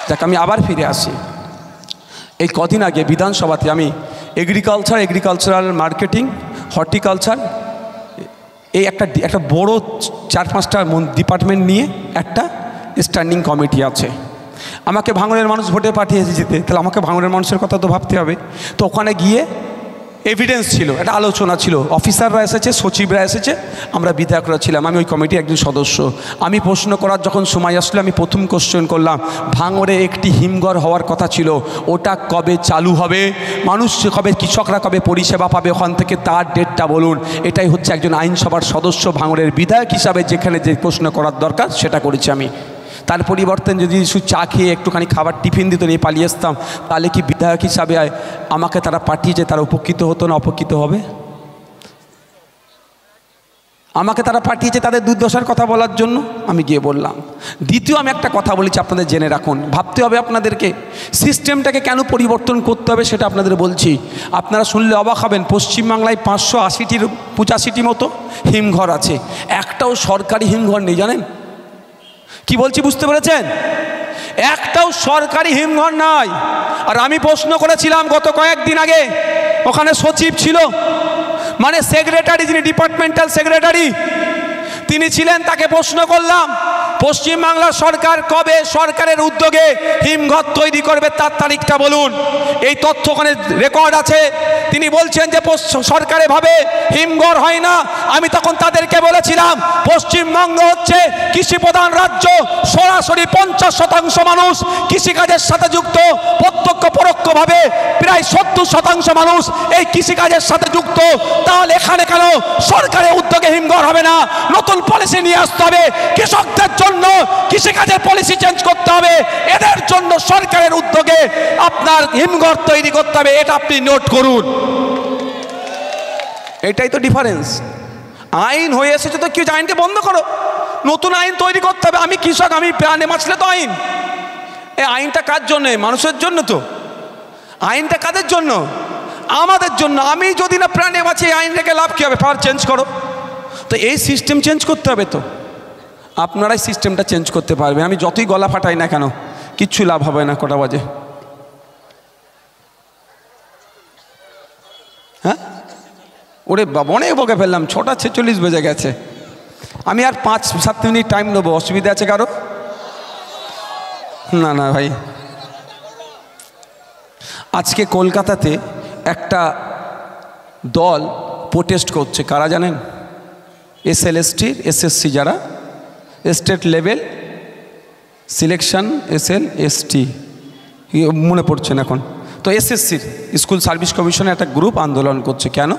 যাক, আমি আবার ফিরে আসি। এই কদিন আগে বিধানসভাতে আমি এগ্রিকালচারাল মার্কেটিং, হর্টিকালচার, এই একটা বড় 4-5টা ডিপার্টমেন্ট নিয়ে একটা স্ট্যান্ডিং কমিটি আছে। আমাকে ভাঙড়ের মানুষ ভোটে পাঠিয়েছে যেতে, তাহলে আমাকে ভাঙড়ের মানুষের কথা তো ভাবতে হবে। তো ওখানে গিয়ে এভিডেন্স ছিল, একটা আলোচনা ছিল, অফিসাররা এসেছে, সচিবরা এসেছে, আমরা বিধায়করা ছিলাম, আমি ওই কমিটির একজন সদস্য। আমি প্রশ্ন করার যখন সময় আসলো, আমি প্রথম কোশ্চেন করলাম, ভাঙড়ে একটি হিমঘর হওয়ার কথা ছিল, ওটা কবে চালু হবে, মানুষ কবে, কৃষকরা কবে পরিষেবা পাবে ওখান থেকে, তার ডেটটা বলুন। এটাই হচ্ছে একজন আইনসভার সদস্য ভাঙড়ের বিধায়ক হিসাবে যেখানে যে প্রশ্ন করার দরকার সেটা করেছি আমি। তার পরিবর্তন যদি শুধু চা খেয়ে একটুখানি খাবার টিফিন দিত নিয়ে পালিয়ে আসতাম, তাহলে কি বিধায়ক হিসাবে আমাকে তারা পাঠিয়েছে, তারা উপকৃত হতো না অপকৃত হবে? আমাকে তারা পাঠিয়েছে তাদের দুর্দশার কথা বলার জন্য, আমি গিয়ে বললাম। দ্বিতীয়, আমি একটা কথা বলেছি, আপনাদের জেনে রাখুন, ভাবতে হবে আপনাদেরকে, সিস্টেমটাকে কেন পরিবর্তন করতে হবে সেটা আপনাদের বলছি। আপনারা শুনলে অবাক হবেন, পশ্চিমবাংলায় 585টি মতো হিমঘর আছে, একটাও সরকারি হিমঘর নেই, জানেন কি বলছি? বুঝতে পেরেছেন? একটাও সরকারি হিমঘর নাই। আর আমি প্রশ্ন করেছিলাম গত কয়েকদিন আগে, ওখানে সচিব ছিল, মানে সেক্রেটারি, যিনি ডিপার্টমেন্টাল সেক্রেটারি তিনি ছিলেন, তাকে প্রশ্ন করলাম পশ্চিমবাংলার সরকার কবে সরকারের উদ্যোগে হিমঘর তৈরি করবে তার তারিখটা বলুন। এই তথ্য ওখানে রেকর্ড আছে। তিনি বলছেন যে সরকারে ভাবে হিমঘর হয় না। আমি তখন তাদেরকে বলেছিলাম, পশ্চিমবঙ্গ হচ্ছে কৃষি প্রধান রাজ্য, সরাসরি 50% মানুষ কৃষিকাজের সাথে যুক্ত, প্রত্যক্ষ পরোক্ষভাবে প্রায় 70% মানুষ এই কৃষিকাজের সাথে যুক্ত। তাহলে এখানে কেন সরকারের উদ্যোগে হিমঘর হবে না? নতুন পলিসি নিয়ে আসতে হবে, কৃষকদের জন্য কৃষিকাজের পলিসি চেঞ্জ করতে হবে, এদের জন্য সরকারের উদ্যোগে আপনার হিমঘর তৈরি করতে হবে। এটা আপনি নোট করুন। এটাই তো ডিফারেন্স। আইন হয়ে এসেছে তো কি আইনকে বন্ধ করো, নতুন আইন তৈরি করতে হবে। আমি কৃষক, আমি প্রাণে বাঁচলে তো আইন। এই আইনটা কার জন্য? মানুষের জন্য তো। আইনটা কাদের জন্য? আমাদের জন্য। আমি যদি না প্রাণে বাঁচি, আইন রেখে লাভ কী হবে? পাওয়ার চেঞ্জ করো। তো এই সিস্টেম চেঞ্জ করতে হবে। তো আপনারাই সিস্টেমটা চেঞ্জ করতে পারবেন। আমি যতই গলা ফাটাই না কেন, কিচ্ছু লাভ হবে না। কটা বাজে? হ্যাঁ, ওরে বাবা, অনেক বকে ফেললাম। 6:46 বেজে গেছে। আমি আর 5-7 মিনিট টাইম নেবো। অসুবিধা আছে কারো? না না ভাই, আজকে কলকাতাতে একটা দল প্রোটেস্ট করছে। কারা জানেন? SLST, SSC, যারা স্টেট লেভেল সিলেকশন, SLST মনে পড়ছে না এখন। তো SSCর স্কুল সার্ভিস কমিশনের একটা গ্রুপ আন্দোলন করছে। কেন?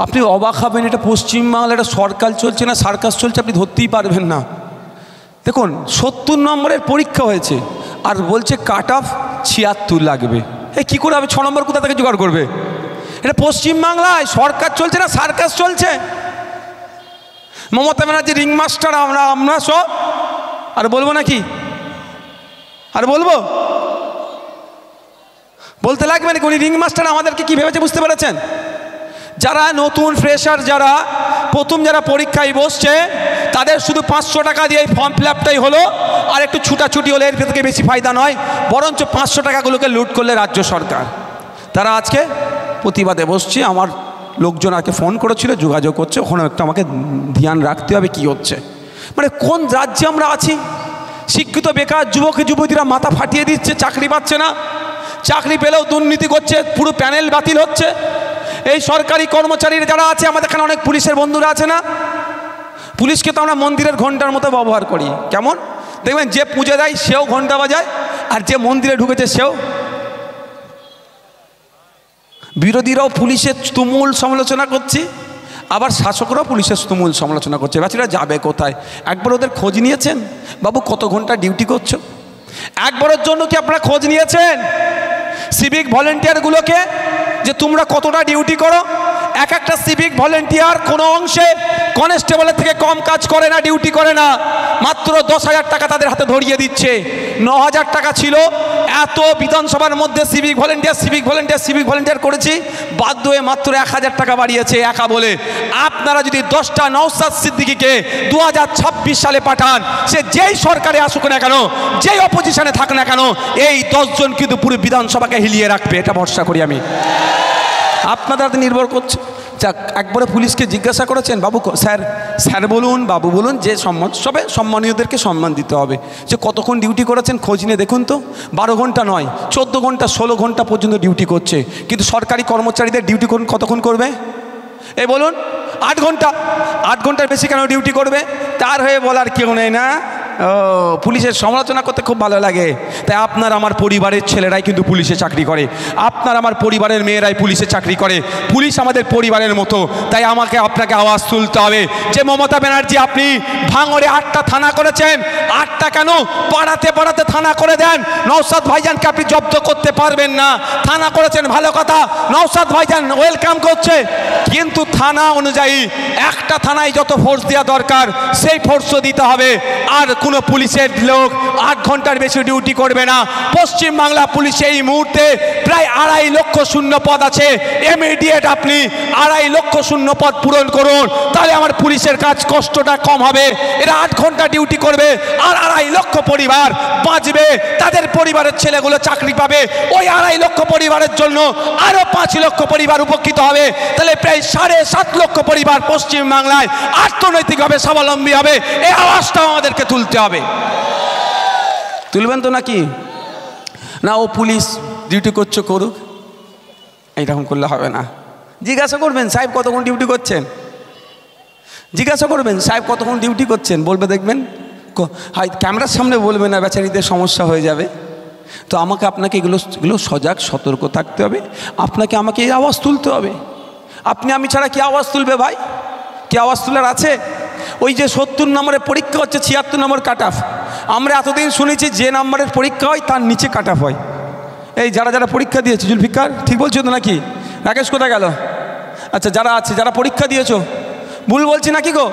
আপনি অবাক হবেন, এটা পশ্চিমবাংলার একটা সরকার চলছে না সার্কাস চলছে, আপনি ধরতেই পারবেন না। দেখুন, 70 নম্বরের পরীক্ষা হয়েছে আর বলছে কাট অফ 76 লাগবে। কী করে হবে? 6 নম্বর কোথা থেকে জোগাড় করবে? এটা পশ্চিমবাংলায় সরকার চলছে না সার্কাস চলছে। মমতা ব্যানার্জি রিং মাস্টার, আমরা সব। আর বলবো নাকি? আর বলবো? বলতে লাগবে নাকি? উনি রিং মাস্টার আমাদেরকে কি ভেবেছে বুঝতে পেরেছেন? যারা নতুন ফ্রেশার, যারা প্রথম যারা পরীক্ষায় বসছে, তাদের শুধু 500 টাকা দিয়ে ফর্ম ফিল আপটাই হলো, আর একটু ছুটাছুটি হলে এর থেকে বেশি ফায়দা নয়, বরঞ্চ 500 টাকাগুলোকে লুট করলে রাজ্য সরকার। তারা আজকে প্রতিবাদে বসছে। আমার লোকজন আজকে ফোন করেছিল, যোগাযোগ করছে, ওখানে একটু আমাকে ধ্যান রাখতে হবে কি হচ্ছে। মানে কোন রাজ্যে আমরা আছি? শিক্ষিত বেকার যুবক যুবতীরা মাথা ফাটিয়ে দিচ্ছে, চাকরি পাচ্ছে না, চাকরি পেলেও দুর্নীতি করছে, পুরো প্যানেল বাতিল হচ্ছে। এই সরকারি কর্মচারীরা যারা আছে, আমাদের এখানে অনেক পুলিশের বন্ধুরা আছে না, পুলিশকে তো আমরা মন্দিরের ঘন্টার মতো ব্যবহার করি। কেমন দেখবেন, যে পুজো দেয় সেও ঘন্টা বাজায়, আর যে মন্দিরে ঢুকেছে সেও। বিরোধীরাও পুলিশের তুমুল সমালোচনা করছে, আবার শাসকরাও পুলিশের তুমুল সমালোচনা করছে। বাচ্চারা যাবে কোথায়? একবার ওদের খোঁজ নিয়েছেন? বাবু কত ঘন্টা ডিউটি করছো? একবারের জন্য কি আপনারা খোঁজ নিয়েছেন সিভিক ভলেন্টিয়ারগুলোকে, যে তোমরা কতটা ডিউটি করো? এক একটা সিভিক ভলেন্টিয়ার কোনো অংশে কনস্টেবলের থেকে কম কাজ করে না, ডিউটি করে না। মাত্র 10,000 টাকা তাদের হাতে ধরিয়ে দিচ্ছে। 9,000 টাকা ছিল। এত বিধানসভার মধ্যে সিভিক ভলেন্টিয়ার করেছি, বাধ্য হয়ে মাত্র 1,000 টাকা বাড়িয়েছে একা বলে। আপনারা যদি 10টা নওশাদ সিদ্দিকীকে 2026 সালে পাঠান, সে যেই সরকারে আসুক না কেন, যেই অপোজিশনে থাক না কেন, এই 10 জন কিন্তু পুরো বিধানসভাকে হিলিয়ে রাখবে, এটা ভরসা করি আমি। আপনাদের হাতে নির্ভর করছে। যাক, একবারে পুলিশকে জিজ্ঞাসা করেছেন, বাবু স্যার বলুন, বাবু বলুন, যে সবে সম্মানীয়দেরকে সম্মান দিতে হবে, যে কতক্ষণ ডিউটি করেছেন খোঁজ নিয়ে দেখুন তো। 12 ঘন্টা নয়, 14 ঘন্টা 16 ঘন্টা পর্যন্ত ডিউটি করছে, কিন্তু সরকারি কর্মচারীদের ডিউটি কতক্ষণ করবে? এই বলুন, 8 ঘন্টা। 8 ঘন্টার বেশি কেন ডিউটি করবে? তার হয়ে বলার কেউ নেই না। পুলিশের সমালোচনা করতে খুব ভালো লাগে। তাই আপনার আমার পরিবারের ছেলেরাই কিন্তু পুলিশে চাকরি করে, আপনার আমার পরিবারের মেয়েরাই পুলিশে চাকরি করে। পুলিশ আমাদের পরিবারের মতো। তাই আপনাকে আওয়াজ তুলতে হবে যে মমতা ব্যানার্জি, আপনি ভাঙড়ে 8টা থানা করেছেন, 8টা কেন পাড়াতে থানা করে দেন। নওশাদ ভাইজানকে আপনি জব্দ করতে পারবেন না। থানা করেছেন ভালো কথা, নওশাদ ভাইজান ওয়েলকাম করছে, কিন্তু থানা অনুযায়ী একটা থানায় যত ফোর্স দেওয়া দরকার সেই ফোর্সও দিতে হবে। আর কোনো পুলিশের লোক 8 ঘন্টার বেশি ডিউটি করবে না। পশ্চিমবাংলা পুলিশে এই মুহূর্তে প্রায় 2.5 লক্ষ শূন্য পদ আছে। ইমিডিয়েট আপনি 2.5 লক্ষ শূন্য পদ পূরণ করুন, তাহলে আমার পুলিশের কাজ কষ্টটা কম হবে। এরা 8 ঘন্টা ডিউটি করবে, আর 2.5 লক্ষ পরিবার বাঁচবে, তাদের পরিবারের ছেলেগুলো চাকরি পাবে। ওই 2.5 লক্ষ পরিবারের জন্য আরো 5 লক্ষ পরিবার উপকৃত হবে। তাহলে প্রায় 7.5 লক্ষ পরিবার পশ্চিমবাংলায় অর্থনৈতিকভাবে স্বাবলম্বী হবে। এই আওয়াজটাও আমাদেরকে তুলতে হবে। তুলবেন তো নাকি? না, ও পুলিশ ডিউটি করছে করুক, এইরকম করলে হবে না। জিজ্ঞাসা করবেন, সাহেব কতক্ষণ ডিউটি করছেন? জিজ্ঞাসা করবেন, সাহেব কতক্ষণ ডিউটি করছেন? বলবে, দেখবেন হয় ক্যামেরার সামনে বলবে না, বেচারিদের সমস্যা হয়ে যাবে। তো আপনাকে এগুলো সজাগ সতর্ক থাকতে হবে। আমাকে এই আওয়াজ তুলতে হবে। আমি ছাড়া কি আওয়াজ তুলবে ভাই? কি আওয়াজ তোলার আছে? ওই যে 70 নম্বরের পরীক্ষা হচ্ছে, 76 নম্বর কাট অফ। আমরা এতদিন শুনেছি যে নম্বরের পরীক্ষা হয় তার নিচে কাট অফ হয়। এই যারা পরীক্ষা দিয়েছে, জুলফিকার ঠিক বলছো তো নাকি? রাকেশ কোথায় গেল? আচ্ছা, যারা পরীক্ষা দিয়েছো, ভুল বলছি নাকি গো?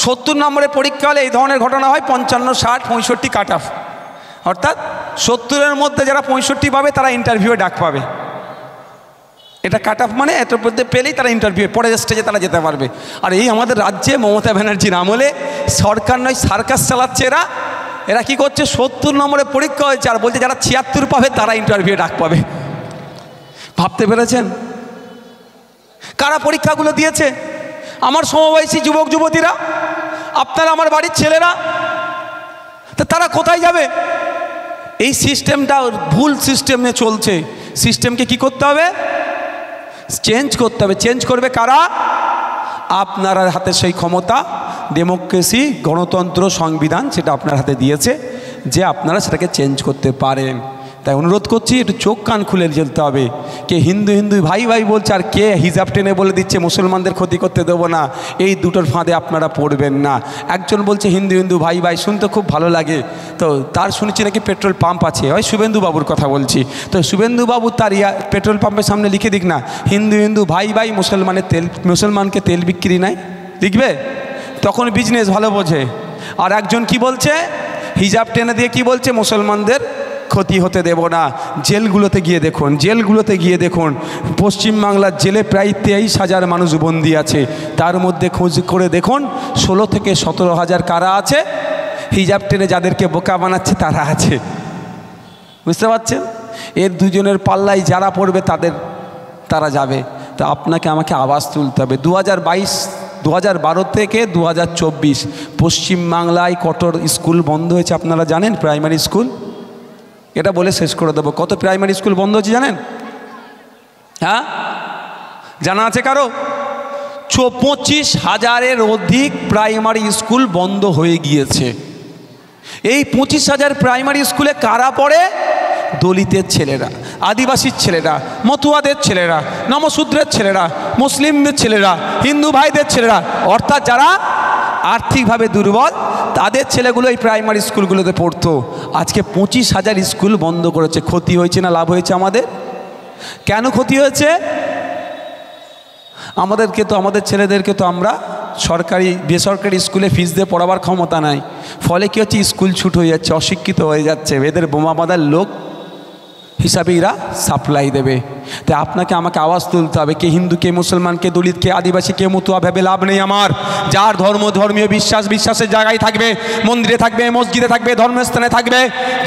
70 নম্বরের পরীক্ষা হলে এই ধরনের ঘটনা হয় 55, 60, 65 কাট অফ। অর্থাৎ 70-এর মধ্যে যারা 65 পাবে তারা ইন্টারভিউয়ে ডাক পাবে। এটা কাট অফ মানে এত মধ্যে পেলেই তারা ইন্টারভিউ পরের স্টেজে তারা যেতে পারবে। আর এই আমাদের রাজ্যে মমতা ব্যানার্জির আমলে সরকার নয় সার্কাস চালাচ্ছে এরা কি করছে? 70 নম্বরের পরীক্ষা হয়েছে আর বলছে যারা 76 পাবে তারা ইন্টারভিউ ডাক পাবে। ভাবতে পেরেছেন কারা পরীক্ষাগুলো দিয়েছে? আমার সমবয়সী যুবক যুবতীরা, আপনারা আমার বাড়ির ছেলেরা। তো তারা কোথায় যাবে? এই সিস্টেমটা ভুল সিস্টেমে চলছে। সিস্টেমকে কি করতে হবে? চেঞ্জ করতে হবে। চেঞ্জ করবে কারা? আপনার হাতে সেই ক্ষমতা, ডেমোক্রেসি, গণতন্ত্র, সংবিধান সেটা আপনার হাতে দিয়েছে যে আপনারা সেটাকে চেঞ্জ করতে পারেন। তাই অনুরোধ করছি, একটু চোখ কান খুলে চলতে হবে। কে হিন্দু ভাই ভাই বলছে, আর কে হিজাব টেনে বলে দিচ্ছে মুসলমানদের ক্ষতি করতে দেবো না। এই দুটোর ফাঁদে আপনারা পড়বেন না। একজন বলছে হিন্দু ভাই ভাই, শুনতে খুব ভালো লাগে। তো তার শুনেছি নাকি পেট্রোল পাম্প আছে, হয় শুভেন্দুবাবুর কথা বলছি। তো শুভেন্দুবাবু তার পেট্রোল পাম্পের সামনে লিখে দিক না, হিন্দু ভাই ভাই, মুসলমানকে তেল বিক্রি নাই, লিখবে? তখন বিজনেস ভালো বোঝে। আর একজন কি বলছে, হিজাব টেনে দিয়ে কি বলছে, মুসলমানদের ক্ষতি হতে দেব না। জেলগুলোতে গিয়ে দেখুন পশ্চিমবাংলার জেলে প্রায় 23,000 মানুষ বন্দী আছে। তার মধ্যে খোঁজ করে দেখুন 16 থেকে 17,000 কারা আছে? হিজাব টেনে যাদেরকে বোকা বানাচ্ছে তারা আছে। বুঝতে পারছেন? এর দুজনের পাল্লায় যারা পড়বে তারা যাবে। তো আপনাকে আমাকে আওয়াজ তুলতে হবে। 2012 থেকে 2024 পশ্চিমবাংলায় কত স্কুল বন্ধ হয়েছে আপনারা জানেন? প্রাইমারি স্কুল, এটা বলে শেষ করে দেবো। কত প্রাইমারি স্কুল বন্ধ হচ্ছে জানেন? হ্যাঁ, জানা আছে কারো? 25,000-এর অধিক প্রাইমারি স্কুল বন্ধ হয়ে গিয়েছে। এই 25,000 প্রাইমারি স্কুলে কারা পড়ে? দলিতের ছেলেরা, আদিবাসীর ছেলেরা, মতুয়াদের ছেলেরা, নমশূদ্রের ছেলেরা, মুসলিমদের ছেলেরা, হিন্দু ভাইদের ছেলেরা, অর্থাৎ যারা আর্থিকভাবে দুর্বল তাদের ছেলেগুলো এই প্রাইমারি স্কুলগুলোতে পড়তো। আজকে 25,000 স্কুল বন্ধ করেছে। ক্ষতি হয়েছে না লাভ হয়েছে আমাদের? কেন ক্ষতি হয়েছে? আমাদের ছেলেদেরকে তো আমরা সরকারি বেসরকারি স্কুলে ফিস দিয়ে পড়াবার ক্ষমতা নাই। ফলে কী হচ্ছে? স্কুল ছুট হয়ে যাচ্ছে, অশিক্ষিত হয়ে যাচ্ছে। এদের বোমা বাঁধার লোক হিসাবে এরা সাপ্লাই দেবে। তাই আপনাকে আমাকে আওয়াজ তুলতে হবে। কে হিন্দু, কে মুসলমান, কে দলিত, কে আদিবাসী, কে মতুয়া ভেবে লাভ নেই আমার। যার ধর্মীয় বিশ্বাসের জায়গায় থাকবে, মন্দিরে থাকবে, মসজিদে থাকবে, ধর্মস্থানে থাকবে,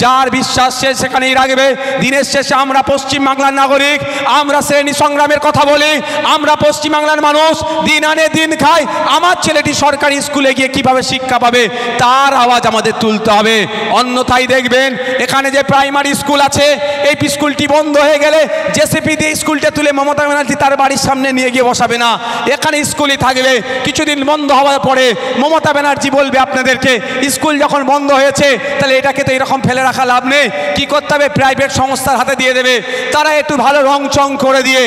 যার বিশ্বাস সে সেখানেই রাখবে। দিনের শেষে আমরা পশ্চিমবাংলার নাগরিক, আমরা শ্রেণী সংগ্রামের কথা বলি, আমরা পশ্চিমবাংলার মানুষ, দিন আনে দিন খাই। আমার ছেলেটি সরকারি স্কুলে গিয়ে কিভাবে শিক্ষা পাবে তার আওয়াজ আমাদের তুলতে হবে। অন্যথায় দেখবেন এখানে যে প্রাইমারি স্কুল আছে, এই স্কুলটি বন্ধ হয়ে গেলে জেসিপি দিয়ে স্কুলটা তুলে মমতা ব্যানার্জি তার বাড়ির সামনে নিয়ে গিয়ে বসাবে না, এখানে স্কুলই থাকবে। কিছুদিন বন্ধ হওয়ার পরে মমতা ব্যানার্জি বলবে আপনাদেরকে, স্কুল যখন বন্ধ হয়েছে তাহলে এটাকে তো এরকম ফেলে রাখা লাভ নেই, কী করতে হবে? প্রাইভেট সংস্থার হাতে দিয়ে দেবে। তারা একটু ভালো রং চং করে দিয়ে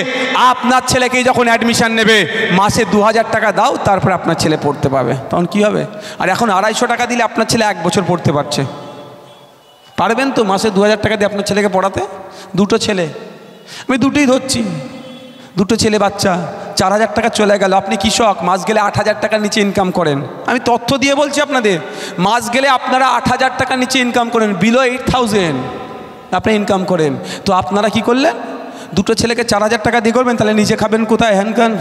আপনার ছেলেকেই যখন অ্যাডমিশন নেবে, মাসে 2,000 টাকা দাও, তারপরে আপনার ছেলে পড়তে পাবে। তখন কী হবে? আর এখন 250 টাকা দিলে আপনার ছেলে 1 বছর পড়তে পারছে। পারবেন তো মাসে 2,000 টাকা দিয়ে আপনার ছেলেকে পড়াতে? দুটো ছেলে, আমি দুটোই ধরছি, দুটো ছেলে বাচ্চা, 4,000 টাকা চলে গেল। আপনি কৃষক, মাস গেলে 8,000 টাকার নিচে ইনকাম করেন। আমি তথ্য দিয়ে বলছি আপনাদের, মাস গেলে আপনারা 8,000 টাকার নিচে ইনকাম করেন, বিলো 8,000 আপনি ইনকাম করেন। তো আপনারা কি করলেন? দুটো ছেলেকে 4,000 টাকা দিয়ে করবেন, তাহলে নিজে খাবেন কোথায়? হ্যানকান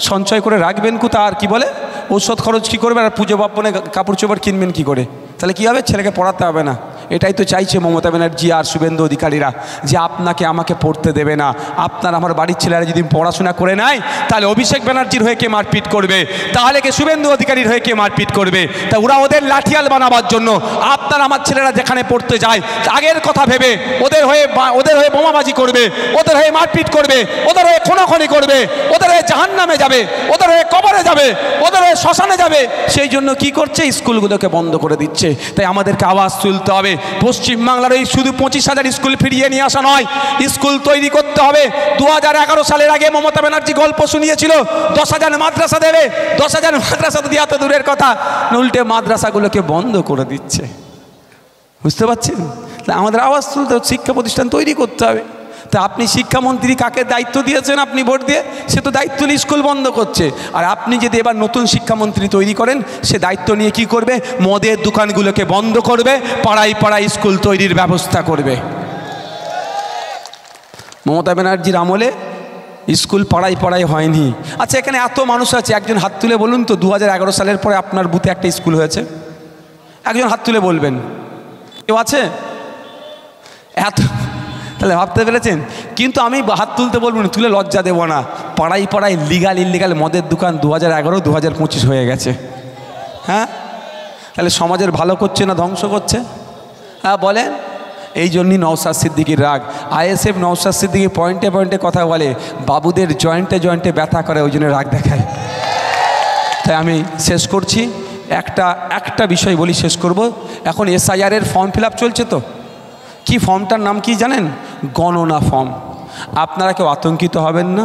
সঞ্চয় করে রাখবেন কোথায়? আর কি বলে ঔষধ খরচ কী করবেন? আর পুজো পার্বণে কাপড় চোপড় কিনবেন কি করে? তাহলে কী হবে? ছেলেকে পড়াতে হবে না। এটাই তো চাইছে মমতা ব্যানার্জি আর শুভেন্দু অধিকারীরা, যে আপনাকে আমাকে পড়তে দেবে না। আপনার আমার বাড়ির ছেলেরা যদি পড়াশোনা করে নেয়, তাহলে অভিষেক ব্যানার্জির হয়ে কে মারপিট করবে? তাহলে কে শুভেন্দু অধিকারীর হয়ে কে মারপিট করবে? তা ওরা ওদের লাঠিয়াল বানাবার জন্য আপনার আমার ছেলেরা যেখানে পড়তে যায়, আগের কথা ভেবে ওদের হয়ে বোমাবাজি করবে, ওদের হয়ে মারপিট করবে, ওদের হয়ে খুনোখুনি করবে, ওদের হয়ে জাহান্নামে যাবে, ওদের হয়ে কবরে যাবে, ওদের হয়ে শ্মশানে যাবে। সেই জন্য কি করছে? স্কুলগুলোকে বন্ধ করে দিচ্ছে। তাই আমাদেরকে আওয়াজ তুলতে হবে। পশ্চিমবাংলার এই শুধু 25,000 স্কুল ফিরিয়ে নিয়ে আসা নয়, স্কুল তৈরি করতে হবে। 2011 সালের আগে মমতা ব্যানার্জি গল্প শুনিয়েছিল 10,000 মাদ্রাসা দেবে। 10,000 মাদ্রাসা তো দেওয়া তো দূরের কথা, উল্টে মাদ্রাসাগুলোকে বন্ধ করে দিচ্ছে। বুঝতে পারছেন? আমাদের আওয়াজ তুলতে, শিক্ষা প্রতিষ্ঠান তৈরি করতে হবে। তা আপনি শিক্ষামন্ত্রী কাকে দায়িত্ব দিয়েছেন? আপনি ভোট দিয়ে, সে তো দায়িত্ব নিয়ে স্কুল বন্ধ করছে। আর আপনি যদি এবার নতুন শিক্ষামন্ত্রী তৈরি করেন, সে দায়িত্ব নিয়ে কি করবে? মদের দোকানগুলোকে বন্ধ করবে, পাড়ায় পাড়ায় স্কুল তৈরির ব্যবস্থা করবে। মমতা ব্যানার্জির আমলে স্কুল পাড়ায় পাড়ায় হয়নি। আচ্ছা, এখানে এত মানুষ আছে, একজন হাত তুলে বলুন তো 2011 সালের পরে আপনার বুথে একটা স্কুল হয়েছে? একজন হাত তুলে বলবেন, কেউ আছে? এত, তাহলে ভাবতে পেরেছেন? কিন্তু আমি হাত তুলতে বলবো না, তুলে লজ্জা দেবো না। পাড়ায় পাড়ায় লিগাল ইলিগাল মদের দোকান 2011, 2025 হয়ে গেছে। হ্যাঁ, তাহলে সমাজের ভালো করছে না ধ্বংস করছে? হ্যাঁ বলেন। এই জন্যই নওশাদ সিদ্দিকীর রাগ। আইএসএফ নওশাদ সিদ্দিকী পয়েন্টে পয়েন্টে কথা বলে, বাবুদের জয়েন্টে জয়েন্টে ব্যথা করে, ওই জন্য রাগ দেখায়। তাই আমি শেষ করছি, একটা বিষয় বলি, শেষ করব। এখন SIR-এর ফর্ম ফিল আপ চলছে তো, কি ফর্মটার নাম কি জানেন? গণনা ফর্ম। আপনারা কেউ আতঙ্কিত হবেন না,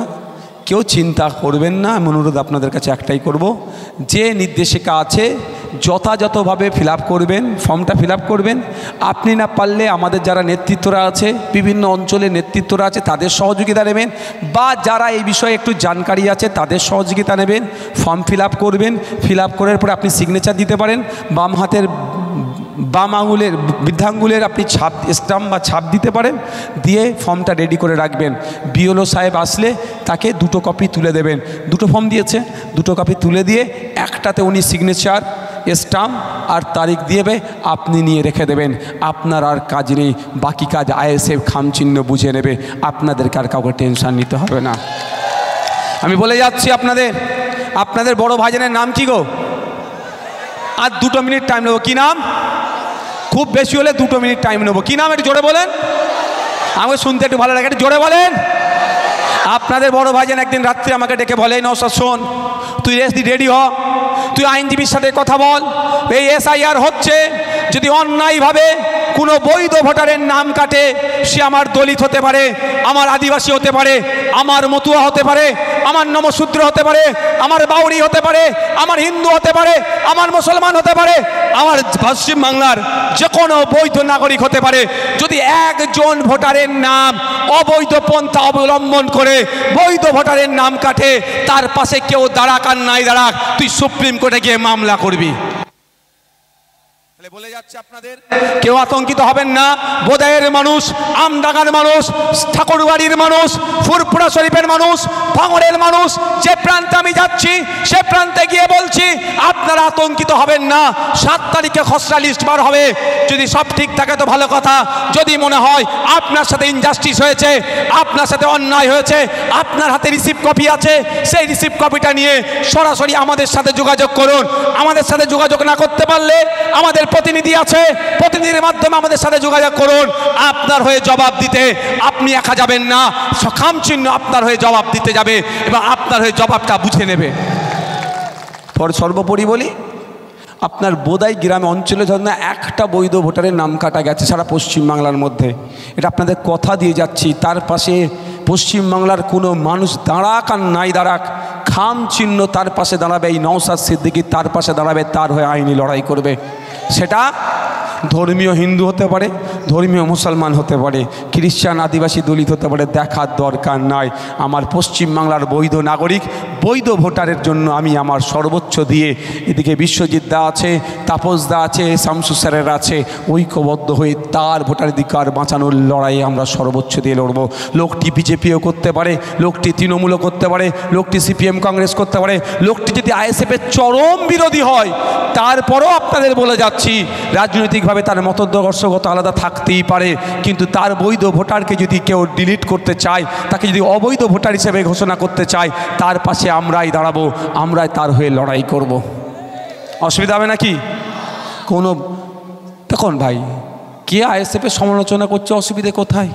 কেউ চিন্তা করবেন না। আমি অনুরোধ আপনাদের কাছে একটাই করব, যে নির্দেশিকা আছে যথাযথভাবে ফিল আপ করবেন, ফর্মটা ফিল আপ করবেন। আপনি না পারলে আমাদের যারা নেতৃত্বরা আছে, বিভিন্ন অঞ্চলের নেতৃত্বরা আছে, তাদের সহযোগিতা নেবেন, বা যারা এই বিষয়ে একটু জানকারি আছে তাদের সহযোগিতা নেবেন। ফর্ম ফিল আপ করবেন, ফিল আপ করার পরে আপনি সিগনেচার দিতে পারেন। বাম হাতের বাম আঙুলের বৃদ্ধাঙ্গুলের আপনি ছাপ স্টাম্প বা ছাপ দিতে পারেন, দিয়ে ফর্মটা রেডি করে রাখবেন। বিএলও সাহেব আসলে তাকে 2 কপি তুলে দেবেন। 2 ফর্ম দিয়েছে, 2 কপি তুলে দিয়ে একটাতে উনি সিগনেচার স্টাম্প আর তারিখ দিয়েবে, আপনি নিয়ে রেখে দেবেন। আপনার আর কাজ নেই, বাকি কাজ আইএসএফ খামচিহ্ন বুঝে নেবে, আপনাদেরকে আর কাউকে টেনশন নিতে হবে না। আমি বলে যাচ্ছি আপনাদের বড় ভাইজানের নাম কি গো? আর 2 মিনিট টাইম নেবো। কি নাম? খুব বেশি হলে 2 মিনিট টাইম নেবো। কি নাম একটু জোরে বলেন, আমাকে শুনতে একটু ভালো লাগে, একটু জোরে বলেন। আপনাদের বড় ভাইজান একদিন রাত্রে আমাকে ডেকে বলে, নওশাদ শোন, তুই রেডি হ, তুই আইনজীবীর সাথে কথা বল, এই SIR হচ্ছে, যদি অন্যায়ভাবে কোনো বৈধ ভোটারের নাম কাটে, সে আমার দলিত হতে পারে, আমার আদিবাসী হতে পারে, আমার মতুয়া হতে পারে, আমার নমশূদ্র হতে পারে, আমার বাউরি হতে পারে, আমার হিন্দু হতে পারে, আমার মুসলমান হতে পারে, আমার পশ্চিমবাংলার যে কোনো বৈধ নাগরিক হতে পারে। যদি একজন ভোটারের নাম অবৈধ পন্থা অবলম্বন করে বৈধ ভোটারের নাম কাটে, তার পাশে কেউ দাঁড়াক আর নাই দাঁড়াক, তুই সুপ্রিম কোর্টে গিয়ে মামলা করবি। বলে যাচ্ছে আপনাদের, কেউ আতঙ্কিত হবেন না। বোদাইয়ের মানুষ, আমডাঙ্গার মানুষ, ঠাকুরবাড়ির মানুষ, ফুরপুরা শরীফের মানুষ, ভাঙড়ের মানুষ, যে প্রান্তে আমি যাচ্ছি সে প্রান্তে গিয়ে বলছি, আপনারা আতঙ্কিত হবেন না। 7 তারিখে খসড়া লিস্ট বার হবে। যদি সব ঠিক থাকে তো ভালো কথা, যদি মনে হয় আপনার সাথে ইনজাস্টিস হয়েছে, আপনার সাথে অন্যায় হয়েছে, আপনার হাতে রিসিপ্ট কপি আছে, সেই রিসিপ্ট কপিটা নিয়ে সরাসরি আমাদের সাথে যোগাযোগ করুন। আমাদের সাথে যোগাযোগ না করতে পারলে আমাদের প্রতিনিধি আছে, প্রতিনিধির মাধ্যমে আমাদের সাথে যোগাযোগ করুন। আপনার হয়ে জবাব দিতে আপনি একা যাবেন না, খামচিহ্ন আপনার হয়ে জবাব দিতে যাবে এবং আপনার হয়ে জবাবটা বুঝে নেবে। সর্বোপরি বলি, আপনার বোদাই গ্রামে অঞ্চলে ধরুন একটা বৈধ ভোটারের নাম কাটা গেছে সারা পশ্চিমবাংলার মধ্যে, এটা আপনাদের কথা দিয়ে যাচ্ছি। তার পাশে পশ্চিমবাংলার কোনো মানুষ দাঁড়াক আর নাই দাঁড়াক, খামচিহ্ন তার পাশে দাঁড়াবে। এই নওশাদ সিদ্দিকী তার পাশে দাঁড়াবে, তার হয়ে আইনি লড়াই করবে। সেটা ধর্মীয় হিন্দু হতে পারে, ধর্মীয় মুসলমান হতে পারে, খ্রিস্টান, আদিবাসী, দলিত হতে পারে, দেখার দরকার নাই। আমার পশ্চিমবাংলার বৈধ নাগরিক, বৈধ ভোটারের জন্য আমি আমার সর্বোচ্চ দিয়ে, এদিকে বিশ্বজিৎ দা আছে, তাপস দা আছে, শামসু স্যারের আছে, ঐক্যবদ্ধ হয়ে তার ভোটাধিকার বাঁচানোর লড়াইয়ে আমরা সর্বোচ্চ দিয়ে লড়ব। লোকটি বিজেপিও করতে পারে, লোকটি তৃণমূলও করতে পারে, লোকটি CPM কংগ্রেস করতে পারে, লোকটি যদি আইএসএফের চরম বিরোধী হয়, তারপরও আপনাদের বলে যাচ্ছি, রাজনৈতিকভাবে তার মতাদর্শগত আলাদা থাকতেই পারে, কিন্তু তার বৈধ ভোটারকে যদি কেউ ডিলিট করতে চায়, তাকে যদি অবৈধ ভোটার হিসেবে ঘোষণা করতে চায়, তার পাশে আমরাই দাঁড়াবো, আমরাই তার হয়ে লড়াই করব। অসুবিধা হবে নাকি কোনো? দেখুন ভাই, কে আইএসএফের সমালোচনা করছে, অসুবিধে কোথায়?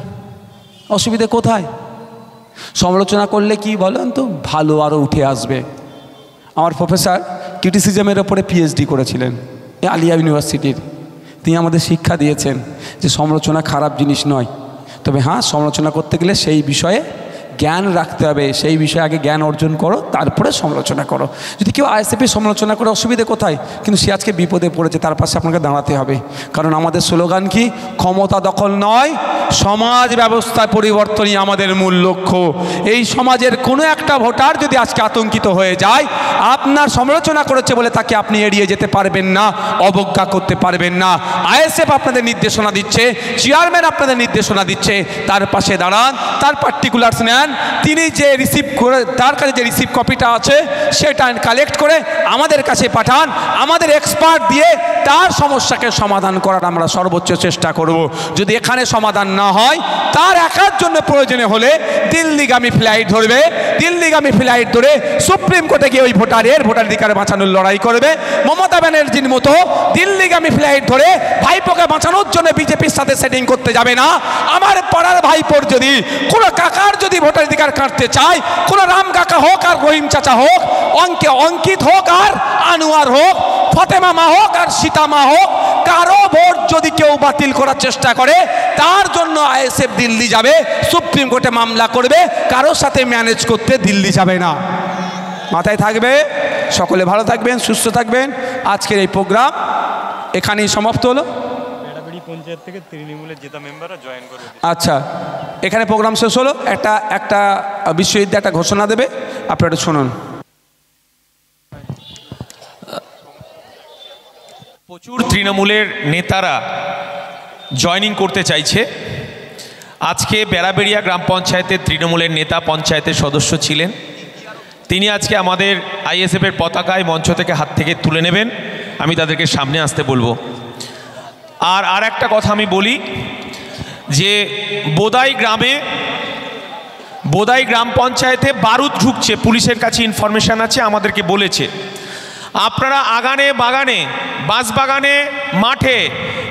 অসুবিধে কোথায়? সমালোচনা করলে কি বলেন তো, ভালো আরও উঠে আসবে। আমার প্রফেসর ক্রিটিসিজমের ওপরে PhD করেছিলেন আলিয়া ইউনিভার্সিটির। তিনি আমাদের শিক্ষা দিয়েছেন যে সমালোচনা খারাপ জিনিস নয়, তবে হ্যাঁ, সমালোচনা করতে গেলে সেই বিষয়ে জ্ঞান রাখতে হবে, সেই বিষয়ে আগে জ্ঞান অর্জন করো, তারপরে সমালোচনা করো। যদি কেউ আইএসএফের সমালোচনা করে, অসুবিধে কোথায়? কিন্তু সে আজকে বিপদে পড়েছে, তার পাশে আপনাকে দাঁড়াতে হবে। কারণ আমাদের স্লোগান কি? ক্ষমতা দখল নয়, সমাজ ব্যবস্থায় পরিবর্তনই আমাদের মূল লক্ষ্য। এই সমাজের কোনো একটা ভোটার যদি আজকে আতঙ্কিত হয়ে যায়, আপনার সমালোচনা করেছে বলে তাকে আপনি এড়িয়ে যেতে পারবেন না, অবজ্ঞা করতে পারবেন না। আইএসএফ আপনাদের নির্দেশনা দিচ্ছে, চেয়ারম্যান আপনাদের নির্দেশনা দিচ্ছে, তার পাশে দাঁড়ান, তার পার্টিকুলার্স নেন। তিনি যে রিসিভ করে, তার কাছে যে রিসিভ কপিটা আছে সেটা কালেক্ট করে আমাদের কাছে পাঠান, আমাদের এক্সপার্ট দিয়ে তার সমস্যাকে সমাধান করার আমরা সর্বোচ্চ চেষ্টা করব। যদি এখানে সমাধান না হয়, তার একার জন্য প্রয়োজনে হলে দিল্লিগামী ফ্লাইট ধরবে, দিল্লিগামী ফ্লাইট ধরে সুপ্রিম কোর্টে গিয়ে ওই ভোটাধিকার বাঁচানোর লড়াই করবে। মমতা ব্যানার্জির মতো দিল্লিগামী ফ্লাইট ধরে ভাইপোকে বাঁচানোর জন্য বিজেপির সাথে সেটিং করতে যাবে না। আমার পাড়ার ভাইপোর যদি, কোনো কাকার যদি ভোটাধিকার কাটতে চায়, কোনো রাম কাকা হোক আর রহিম চাচা হোক, অঙ্কিত হোক আর আনোয়ার হোক, ফতেমা মা হোক আর সীতা মা হোক, কারো ভোট যদি কেউ বাতিল করার চেষ্টা করে, তার জন্য আইএসএফ দিল্লি যাবে, সুপ্রিম কোর্টে মামলা করবে, কারোর সাথে ম্যানেজ করতে দিল্লি যাবে না। মাথায় থাকবে। সকলে ভালো থাকবেন, সুস্থ থাকবেন। আজকের এই প্রোগ্রাম এখানেই সমাপ্ত হলো। পঞ্চায়েত থেকে তৃণমূলের জেতা মেম্বাররা জয়েন করবে। আচ্ছা, এখানে প্রোগ্রাম শেষ হলো। একটা বিশ্ববিদ্যালয় একটা ঘোষণা দেবে, আপনারা শুনুন। প্রচুর তৃণমূলের নেতারা জয়েনিং করতে চাইছে। আজকে বেড়াবেড়িয়া গ্রাম পঞ্চায়েতের তৃণমূলের নেতা পঞ্চায়েতের সদস্য ছিলেন, তিনি আজকে আমাদের আইএসএফের পতাকায় মঞ্চ থেকে হাত থেকে তুলে নেবেন। আমি তাদেরকে সামনে আসতে বলবো। আর একটা কথা আমি বলি যে বোদাই গ্রাম পঞ্চায়েতে বারুদ ঢুকছে, পুলিশের কাছে ইনফরমেশান আছে, আমাদেরকে বলেছে। আপনারা আগানে বাগানে, বাঁশবাগানে, মাঠে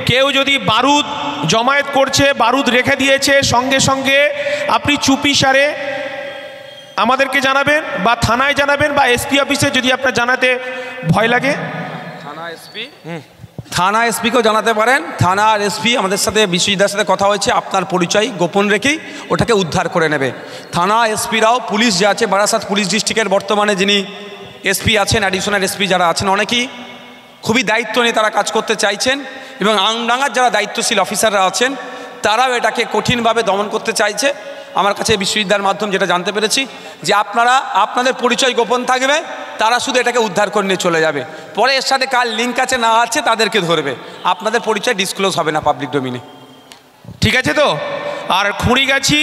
কেউ যদি বারুদ জমায়েত করছে, বারুদ রেখে দিয়েছে, সঙ্গে সঙ্গে আপনি চুপিসারে আমাদেরকে জানাবেন বা থানায় জানাবেন বা এসপি অফিসে যদি আপনার জানাতে ভয় লাগে থানা এসপিকেও জানাতে পারেন। থানা আর এসপি আমাদের সাথে বিশ্বজিৎদার সাথে কথা হয়েছে, আপনার পরিচয় গোপন রেখেই ওটাকে উদ্ধার করে নেবে। থানা এসপিরাও, পুলিশ যে আছে বারাসাত পুলিশ ডিস্ট্রিক্টের বর্তমানে যিনি এসপি আছেন, অ্যাডিশনাল এসপি যারা আছেন, অনেকেই খুবই দায়িত্ব নিয়ে তারা কাজ করতে চাইছেন এবং আমডাঙ্গার যারা দায়িত্বশীল অফিসাররা আছেন তারাও এটাকে কঠিনভাবে দমন করতে চাইছে। আমার কাছে বিশ্বজিৎদার মাধ্যম যেটা জানতে পেরেছি যে আপনাদের পরিচয় গোপন থাকবে, তারা শুধু এটাকে উদ্ধার করে নিয়ে চলে যাবে, পরে এর সাথে কার লিঙ্ক আছে না আছে তাদেরকে ধরবে, আপনাদের পরিচয় ডিসক্লোজ হবে না পাবলিক ডোমিনে। ঠিক আছে তো? আর খুঁড়িগাছি,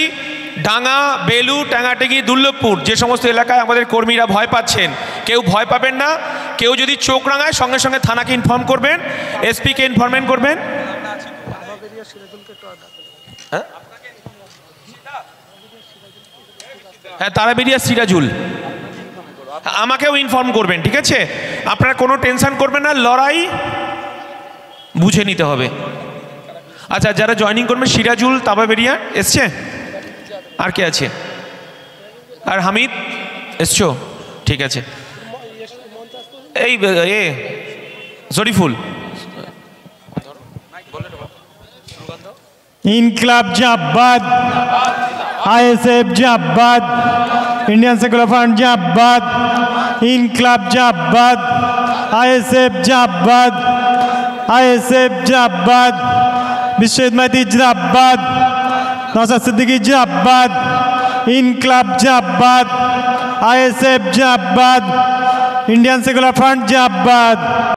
ডাঙ্গা, বেলু, টাঙ্গাটেগি, দুর্লভপুর যে সমস্ত এলাকায় আমাদের কর্মীরা ভয় পাচ্ছেন, কেউ ভয় পাবেন না। কেউ যদি চোখ রাঙায় সঙ্গে সঙ্গে থানাকে ইনফর্ম করবেন, এসপিকে ইনফরমেন্ট করবেন। হ্যাঁ, তারাবেরিয়া সিরাজুল আমাকেও ইনফর্ম করবেন, ঠিক আছে? আপনারা কোনো টেনশন করবেন না, লড়াই বুঝে নিতে হবে। আচ্ছা, যারা জয়েনিং করবেন, সিরাজুল তাবাবেরিয়া এসছে, আর কে আছে? আর হামিদ এসছো? ঠিক আছে। এই জরিফুল, ইনকলাব জিন্দাবাদ, আইএসএফ জিন্দাবাদ, ইন্ডিয়ান সেকুলার ফ্রন্ট জিন্দাবাদ, ইনকলাব জিন্দাবাদ, আইএসএফ জিন্দাবাদ, আইএসএফ জিন্দাবাদ, বিশ্বজিৎ মাইতি জিন্দাবাদ, নওশাদ সিদ্দিকী জিন্দাবাদ, ইনকলাব জিন্দাবাদ, আইএসএফ জিন্দাবাদ, ইন্ডিয়ান সেকুলার ফ্রন্ট জিন্দাবাদ।